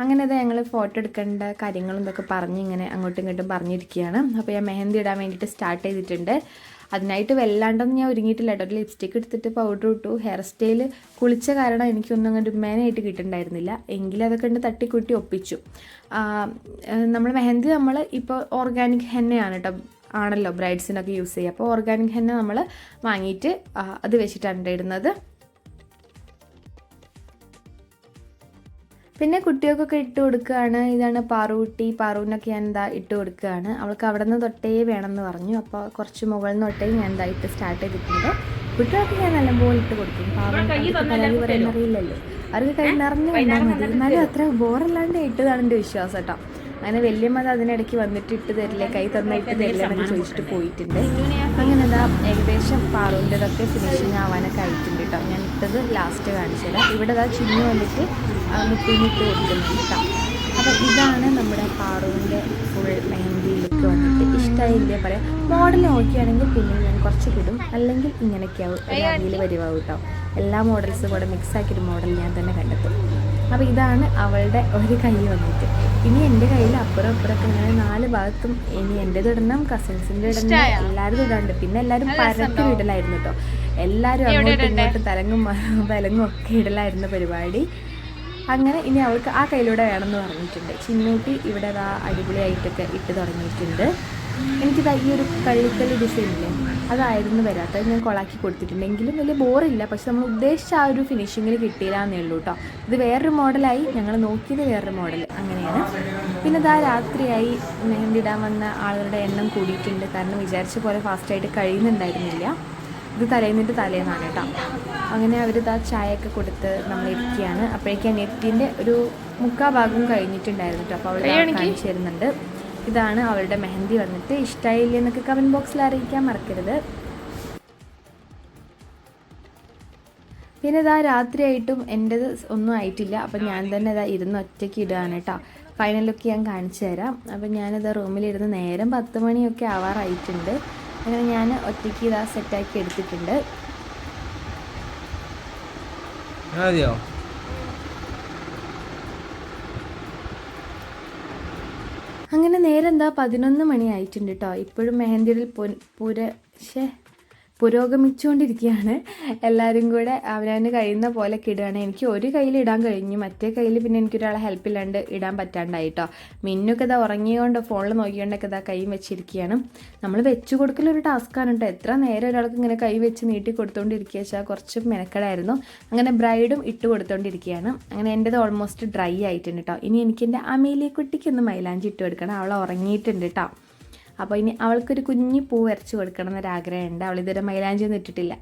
അങ്ങനെ അത് ഞങ്ങൾ ഫോട്ടോ എടുക്കേണ്ട കാര്യങ്ങളും ഇതൊക്കെ പറഞ്ഞ് ഇങ്ങനെ അങ്ങോട്ടും ഇങ്ങോട്ടും പറഞ്ഞിരിക്കുകയാണ്. അപ്പോൾ ഞാൻ മെഹന്തി ഇടാൻ വേണ്ടിയിട്ട് സ്റ്റാർട്ട് ചെയ്തിട്ടുണ്ട്. അതിനായിട്ട് വല്ലാണ്ടൊന്നും ഞാൻ ഒരുങ്ങിയിട്ടില്ല കേട്ടോ. ഒരു ലിപ്സ്റ്റിക്ക് എടുത്തിട്ട് പൗഡർ ഇട്ടു. ഹെയർ സ്റ്റൈൽ കുളിച്ച കാരണം എനിക്കൊന്നും അങ്ങനെ മേനായിട്ട് കിട്ടുന്നുണ്ടായിരുന്നില്ല. എങ്കിലും അതൊക്കെ ഉണ്ട് തട്ടിക്കുട്ടി ഒപ്പിച്ചു. നമ്മൾ മെഹന്തി നമ്മൾ ഇപ്പോൾ ഓർഗാനിക് ഹെന്നയാണ് കേട്ടോ ആണല്ലോ ബ്രൈഡ്സിനൊക്കെ യൂസ് ചെയ്യുക. അപ്പോൾ ഓർഗാനിക് ഹെന്ന നമ്മൾ വാങ്ങിയിട്ട് അത് വെച്ചിട്ടാണ് ഇടുന്നത്. പിന്നെ കുട്ടികൾക്കൊക്കെ ഇട്ട് കൊടുക്കുകയാണ്. ഇതാണ് പാറുകുട്ടി. പാറുവിനൊക്കെ ഞാൻ എന്താ ഇട്ട് കൊടുക്കുകയാണ്. അവൾക്ക് അവിടെ നിന്ന് തൊട്ടേ വേണമെന്ന് പറഞ്ഞു. അപ്പോൾ കുറച്ച് മുകളിൽ നിന്ന് തൊട്ടേ ഞാൻ എന്താ ഇട്ട് സ്റ്റാർട്ട് ചെയ്തിട്ടുണ്ട്. കുട്ടികൾക്ക് ഞാൻ നല്ലപോലെ ഇട്ട് കൊടുക്കും. പാവം പരാതി പറയുന്ന അറിയില്ലല്ലോ, അവർക്ക് കൈ നിറഞ്ഞു വന്നാൽ മതി. എന്നാലും അത്ര ബോറല്ലാണ്ട് ഇട്ടതാണ് എൻ്റെ വിശ്വാസം കേട്ടോ. അങ്ങനെ വല്യമ്മ അതിനിടയ്ക്ക് വന്നിട്ട് ഇട്ട് തരില്ലേ, കൈ തന്ന ഇട്ട് തരില്ല എന്നൊക്കെ ചോദിച്ചിട്ട് പോയിട്ടുണ്ട്. അങ്ങനെ എന്താ ഏകദേശം പാറുവിൻ്റെതൊക്കെ ഫിനിഷിങ് ആവാനൊക്കെ ആയിട്ടുണ്ട് കേട്ടോ. ഞാൻ ഇട്ടത് ലാസ്റ്റ് കാണിച്ചത്. ഇവിടെ ഇതാ ചിന്നു വന്നിട്ട് മുപ്പിനിട്ട് കൊടുക്കുന്നുണ്ട് കേട്ടോ. അപ്പോൾ ഇതാണ് നമ്മുടെ പാറുവിൻ്റെ ഫുൾ മെഹന്തി ലുക്ക് വന്നിട്ട്. ഇഷ്ടമായില്ലേ പറയാം. മോഡൽ നോക്കിയാണെങ്കിൽ പിന്നെ ഞാൻ കുറച്ച് കിടും, അല്ലെങ്കിൽ ഇങ്ങനെയൊക്കെയാവും രീതിയിൽ വരുവാവും കേട്ടോ. എല്ലാ മോഡൽസും കൂടെ മിക്സാക്കിയൊരു മോഡൽ ഞാൻ തന്നെ കണ്ടെത്തും. അപ്പോൾ ഇതാണ് അവളുടെ ഒരു കൈ വന്നിട്ട്. ഇനി എൻ്റെ കയ്യിൽ അപ്പുറം ഇപ്പുറമൊക്കെ ഇങ്ങനെ 4 ഭാഗത്തും ഇനി എൻ്റേത് ഇടണം, കസിൻസിൻ്റെ ഇടണം, എല്ലാവരും ഇടാണ്ട്. പിന്നെ എല്ലാവരും പരത്തി ഇടലായിരുന്നു കേട്ടോ. എല്ലാവരും അങ്ങോട്ടും ഇങ്ങോട്ടും തലങ്ങും ഒക്കെ ഇടലായിരുന്നു പരിപാടി. അങ്ങനെ ഇനി അവൾക്ക് ആ കയ്യിലൂടെ വേണമെന്ന് പറഞ്ഞിട്ടുണ്ട്. ചിന്നൂട്ടി ഇവിടെ അതാ അടിപൊളിയായിട്ടൊക്കെ ഇട്ട് തുടങ്ങിയിട്ടുണ്ട്. എനിക്കിതാ ഈ ഒരു കള്ളിക്കല്ല് ഡിസൈനില്ലേ അതായിരുന്നു വരാത്തത്. ഞാൻ കൊളാക്കി കൊടുത്തിട്ടുണ്ടെങ്കിലും വലിയ ബോറില്ല. പക്ഷെ നമ്മൾ ഉദ്ദേശിച്ച ആ ഒരു ഫിനിഷിങ്ങിൽ കിട്ടിയില്ലാന്നേ ഉള്ളൂ കേട്ടോ. ഇത് വേറൊരു മോഡലായി, ഞങ്ങൾ നോക്കിയത് വേറൊരു മോഡൽ, അങ്ങനെയാണ്. പിന്നെ ഇതാ രാത്രിയായി. മെഹന്തി ഇടാൻ വന്ന ആളുകളുടെ എണ്ണം കൂടിയിട്ടുണ്ട്. കാരണം വിചാരിച്ച പോലെ ഫാസ്റ്റായിട്ട് കഴിയുന്നുണ്ടായിരുന്നില്ല. ഇത് തലേന്നാണ് കേട്ടോ. അങ്ങനെ അവരിതാ ചായയൊക്കെ കൊടുത്ത് നമ്മളിരിക്കുകയാണ്. അപ്പോഴേക്കും നെറ്റിൻ്റെ ഒരു 3/4 ഭാഗം കഴിഞ്ഞിട്ടുണ്ടായിരുന്നു കേട്ടോ. അപ്പോൾ അവൾ കാണിച്ചു തരുന്നുണ്ട്. ഇതാണ് അവളുടെ മെഹന്തി വന്നിട്ട്. ഇഷ്ടമായില്ലേ എന്നൊക്കെ കമൻറ്റ് ബോക്സിൽ അറിയിക്കാൻ മറക്കരുത്. പിന്നെ ഇതാ രാത്രിയായിട്ടും എൻ്റേത് ഒന്നും ആയിട്ടില്ല. അപ്പം ഞാൻ തന്നെ ഇതാ ഇരുന്ന് ഒറ്റയ്ക്ക് ഇടുകയാണ് കേട്ടോ. ഫൈനൽ ലുക്ക് ഞാൻ കാണിച്ചു തരാം. അപ്പം ഞാനിതാ റൂമിലിരുന്ന് നേരം 10 മണിയൊക്കെ ആവാറായിട്ടുണ്ട്. അങ്ങനെ ഞാൻ ഒറ്റയ്ക്ക് ഇതാ സെറ്റാക്കി എടുത്തിട്ടുണ്ട്. അങ്ങനെ നേരം എന്താ 11 മണി ആയിട്ടുണ്ട് കേട്ടോ. ഇപ്പോഴും മെഹന്തിയിൽ പുരോഗമിച്ചുകൊണ്ടിരിക്കുകയാണ്. എല്ലാവരും കൂടെ അവനവന് കഴിയുന്ന പോലെ ഇടുകയാണ്. എനിക്ക് ഒരു കയ്യിൽ ഇടാൻ കഴിഞ്ഞു, മറ്റേ കയ്യിൽ പിന്നെ എനിക്കൊരാളെ ഹെൽപ്പില്ലാണ്ട് ഇടാൻ പറ്റാണ്ടായി കേട്ടോ. മിന്നൊക്കെ ഇതാ ഉറങ്ങിയോണ്ട് ഫോണിൽ നോക്കിയോണ്ടൊക്കെ ഇതാ കൈ വെച്ചിരിക്കുകയാണ്. നമ്മൾ വെച്ച് കൊടുക്കലൊരു ടാസ്ക്കാണ് കേട്ടോ. എത്ര നേരം ഒരാൾക്ക് ഇങ്ങനെ കൈ വെച്ച് നീട്ടി കൊടുത്തുകൊണ്ടിരിക്കുക വെച്ചാൽ കുറച്ച് മെനക്കെടായിരുന്നു. അങ്ങനെ ബ്രൈഡും ഇട്ട് കൊടുത്തുകൊണ്ടിരിക്കുകയാണ്. അങ്ങനെ എൻ്റെത് ഓൾമോസ്റ്റ് ഡ്രൈ ആയിട്ടുണ്ട് കേട്ടോ. ഇനി എനിക്ക് എൻ്റെ അമേലിയ കുട്ടിക്കൊന്ന് മൈലാഞ്ചി ഇട്ട് കൊടുക്കണം. അവൾ ഉറങ്ങിയിട്ടുണ്ട് കേട്ടോ. അപ്പോൾ ഇനി അവൾക്കൊരു കുഞ്ഞി പൂ വരച്ച് കൊടുക്കണം എന്നൊരാഗ്രഹമുണ്ട്. അവളിതുവരെ മൈലാഞ്ചി ഒന്നും ഇട്ടിട്ടില്ല.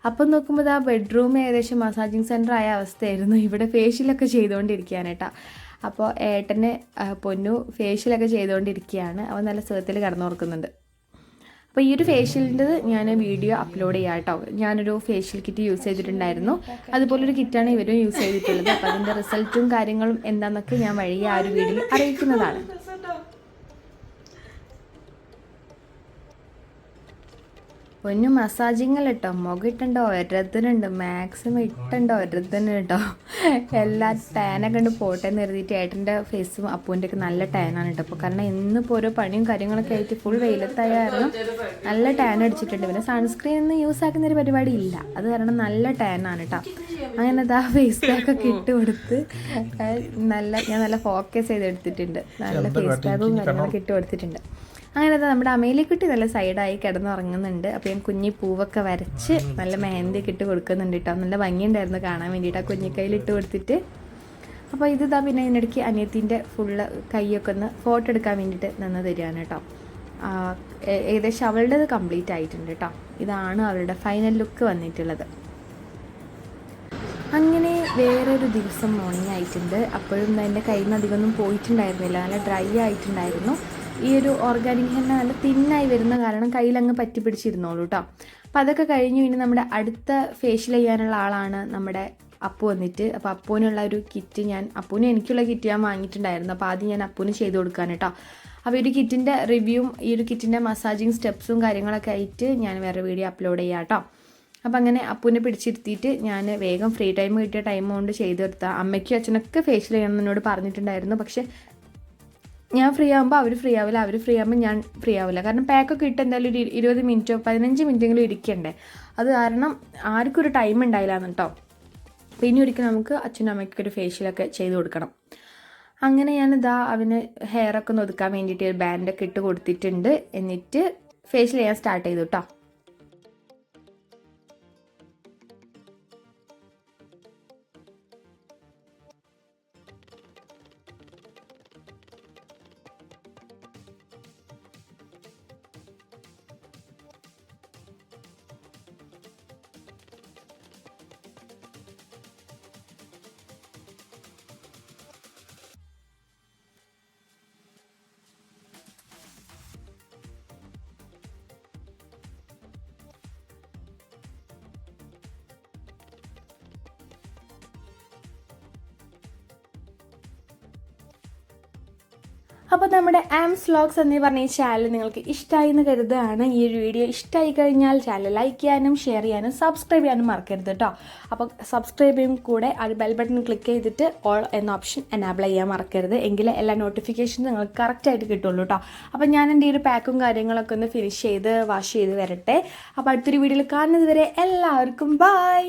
അപ്പം നോക്കുമ്പോൾ ആ ബെഡ്റൂം ഏകദേശം മസാജിങ് സെൻറ്റർ ആയ അവസ്ഥയായിരുന്നു. ഇവിടെ ഫേഷ്യലൊക്കെ ചെയ്തുകൊണ്ടിരിക്കുകയാണ് കേട്ടോ. അപ്പോൾ ഏട്ടന് പൊന്നു ഫേഷ്യലൊക്കെ ചെയ്തുകൊണ്ടിരിക്കുകയാണ്. അവൻ നല്ല സുഖത്തിൽ കിടന്നുറക്കുന്നുണ്ട്. അപ്പോൾ ഈ ഒരു ഫേഷ്യലിൻ്റെ ഞാൻ വീഡിയോ അപ്ലോഡ് ചെയ്യാം കേട്ടോ. ഞാനൊരു ഫേഷ്യൽ കിറ്റ് യൂസ് ചെയ്തിട്ടുണ്ടായിരുന്നു. അതുപോലൊരു കിറ്റാണ് ഇവരും യൂസ് ചെയ്തിട്ടുള്ളത്. അപ്പോൾ അതിൻ്റെ റിസൾട്ടും കാര്യങ്ങളും എന്താണെന്നൊക്കെ ഞാൻ വഴിയെ ആ ഒരു വീഡിയോയിൽ അറിയിക്കുന്നതാണ്. പൊന്നു മസാജിങ്ങൾ കേട്ടോ. മുഖം ഇട്ടുണ്ടോ ഒരതിനുണ്ട്, മാക്സിമം ഇട്ടുണ്ടോ ഒരതിന് കേട്ടോ. എല്ലാ ടാനൊക്കെ ഉണ്ട് പോട്ടെ എന്ന് കരുതിയിട്ട് ഏട്ടൻ്റെ ഫേസും അപ്പൂൻ്റെ ഒക്കെ നല്ല ടാനാണ് കേട്ടോ. അപ്പോൾ കാരണം ഇന്നിപ്പോൾ ഓരോ പണിയും കാര്യങ്ങളൊക്കെ ആയിട്ട് ഫുൾ വെയിലത്തായ കാരണം നല്ല ടാൻ അടിച്ചിട്ടുണ്ട്. പിന്നെ സൺസ്ക്രീൻ ഒന്നും യൂസ് ആക്കുന്നൊരു പരിപാടി ഇല്ല, അത് കാരണം നല്ല ടാനാണ് കേട്ടോ. അങ്ങനെ അതാ ഫേസ് പാക്കൊക്കെ ഇട്ട് കൊടുത്ത് ഞാൻ നല്ല ഫോക്കസ് ചെയ്ത് എടുത്തിട്ടുണ്ട്. നല്ല ഫേസ് പാക്കും കാര്യങ്ങളൊക്കെ ഇട്ട് കൊടുത്തിട്ടുണ്ട്. അങ്ങനെ നമ്മുടെ അമേലിക്കുട്ടി നല്ല സൈഡായി കിടന്നുറങ്ങുന്നുണ്ട്. അപ്പോൾ ഞാൻ കുഞ്ഞി പൂവൊക്കെ വരച്ച് നല്ല മെഹന്തിയൊക്കെ ഇട്ട് കൊടുക്കുന്നുണ്ട് കേട്ടോ. നല്ല ഭംഗിയുണ്ടായിരുന്നു കാണാൻ വേണ്ടിയിട്ട് ആ കുഞ്ഞിക്കൈയിൽ ഇട്ട് കൊടുത്തിട്ട്. അപ്പോൾ ഇതാ പിന്നെ ഇതിനിടയ്ക്ക് അനിയത്തിൻ്റെ ഫുള്ള് കൈയൊക്കെ ഒന്ന് ഫോട്ടോ എടുക്കാൻ വേണ്ടിയിട്ട് നിന്ന് തരികയാണ് കേട്ടോ. ഏകദേശം അവളുടേത് കംപ്ലീറ്റ് ആയിട്ടുണ്ട് കേട്ടോ. ഇതാണ് അവളുടെ ഫൈനൽ ലുക്ക് വന്നിട്ടുള്ളത്. അങ്ങനെ വേറൊരു ദിവസം മോർണിംഗ് ആയിട്ടുണ്ട്. അപ്പോഴും എൻ്റെ കയ്യിൽ നിന്ന് അധികമൊന്നും പോയിട്ടുണ്ടായിരുന്നില്ല, നല്ല ഡ്രൈ ആയിട്ടുണ്ടായിരുന്നു. ഈ ഒരു ഓർഗാനിക് ഹെന്ന നല്ല തിന്നായി വരുന്ന കാരണം കയ്യിലങ്ങ് പറ്റി പിടിച്ചിരുന്നോളൂ കേട്ടോ. അപ്പോൾ അതൊക്കെ കഴിഞ്ഞു. ഇനി നമ്മുടെ അടുത്ത ഫേഷ്യൽ ചെയ്യാനുള്ള ആളാണ് നമ്മുടെ അപ്പു വന്നിട്ട്. അപ്പോൾ അപ്പൂനുള്ള ഒരു കിറ്റ് അപ്പൂന് എനിക്കുള്ള കിറ്റ് ഞാൻ വാങ്ങിയിട്ടുണ്ടായിരുന്നു. അപ്പോൾ ആദ്യം ഞാൻ അപ്പൂന് ചെയ്ത് കൊടുക്കാൻ കേട്ടോ. അപ്പോൾ ഈ ഒരു കിറ്റിൻ്റെ റിവ്യൂവും ഈ ഒരു കിറ്റിൻ്റെ മസാജിങ് സ്റ്റെപ്സും കാര്യങ്ങളൊക്കെ ആയിട്ട് ഞാൻ വേറെ വീഡിയോ അപ്ലോഡ് ചെയ്യാം കേട്ടോ. അപ്പോൾ അങ്ങനെ അപ്പൂനെ പിടിച്ചിരുത്തിയിട്ട് ഞാൻ വേഗം ഫ്രീ ടൈം കിട്ടിയ ടൈം കൊണ്ട് ചെയ്ത് കൊടുത്താൽ അമ്മയ്ക്കും അച്ഛനൊക്കെ ഫേഷ്യൽ ചെയ്യണം എന്നോട് പറഞ്ഞിട്ടുണ്ടായിരുന്നു. പക്ഷേ ഞാൻ ഫ്രീ ആകുമ്പോൾ അവർ ഫ്രീ ആവില്ല, അവർ ഫ്രീ ആകുമ്പോൾ ഞാൻ ഫ്രീ ആവില്ല. കാരണം പാക്കൊക്കെ ഇട്ട് എന്തായാലും ഒരു 20 മിനിറ്റോ 15 മിനിറ്റെങ്കിലും ഇരിക്കണ്ടേ. അത് കാരണം ആർക്കും ഒരു ടൈം ഉണ്ടായില്ല കേട്ടോ. അപ്പോൾ ഇനി ഒരിക്കൽ നമുക്ക് അച്ഛനും അമ്മയ്ക്കൊരു ഫേഷ്യലൊക്കെ ചെയ്ത് കൊടുക്കണം. അങ്ങനെ ഞാനിതാ അവന് ഹെയറൊക്കെ ഒന്ന് ഒതുക്കാൻ വേണ്ടിയിട്ട് ഒരു ബാൻഡൊക്കെ ഇട്ട് കൊടുത്തിട്ടുണ്ട്. എന്നിട്ട് ഫേഷ്യൽ ചെയ്യാൻ സ്റ്റാർട്ട് ചെയ്തു കേട്ടോ. അപ്പോൾ നമ്മുടെ ആംസ് വ്ലോഗ്സ് എന്ന് പറഞ്ഞ ഈ ചാനൽ നിങ്ങൾക്ക് ഇഷ്ടമായി എന്ന് കരുതുകയാണ്. ഈ ഒരു വീഡിയോ ഇഷ്ടമായി കഴിഞ്ഞാൽ ചാനൽ ലൈക്ക് ചെയ്യാനും ഷെയർ ചെയ്യാനും സബ്സ്ക്രൈബ് ചെയ്യാനും മറക്കരുത് കേട്ടോ. അപ്പോൾ സബ്സ്ക്രൈബ് ചെയ്യും കൂടെ ആ ബെൽ ബട്ടൺ ക്ലിക്ക് ചെയ്തിട്ട് ഓൾ എന്ന ഓപ്ഷൻ എനാബിൾ ചെയ്യാൻ മറക്കരുത്. എങ്കിലേ എല്ലാ നോട്ടിഫിക്കേഷനും നിങ്ങൾക്ക് കറക്റ്റായിട്ട് കിട്ടുള്ളൂ കേട്ടോ. അപ്പോൾ ഞാൻ എൻ്റെ ഈ ഒരു പാക്കും കാര്യങ്ങളൊക്കെ ഒന്ന് ഫിനിഷ് ചെയ്ത് വാഷ് ചെയ്ത് വരട്ടെ. അപ്പോൾ അടുത്തൊരു വീഡിയോയിൽ കാണുന്നത് വരെ എല്ലാവർക്കും ബൈ.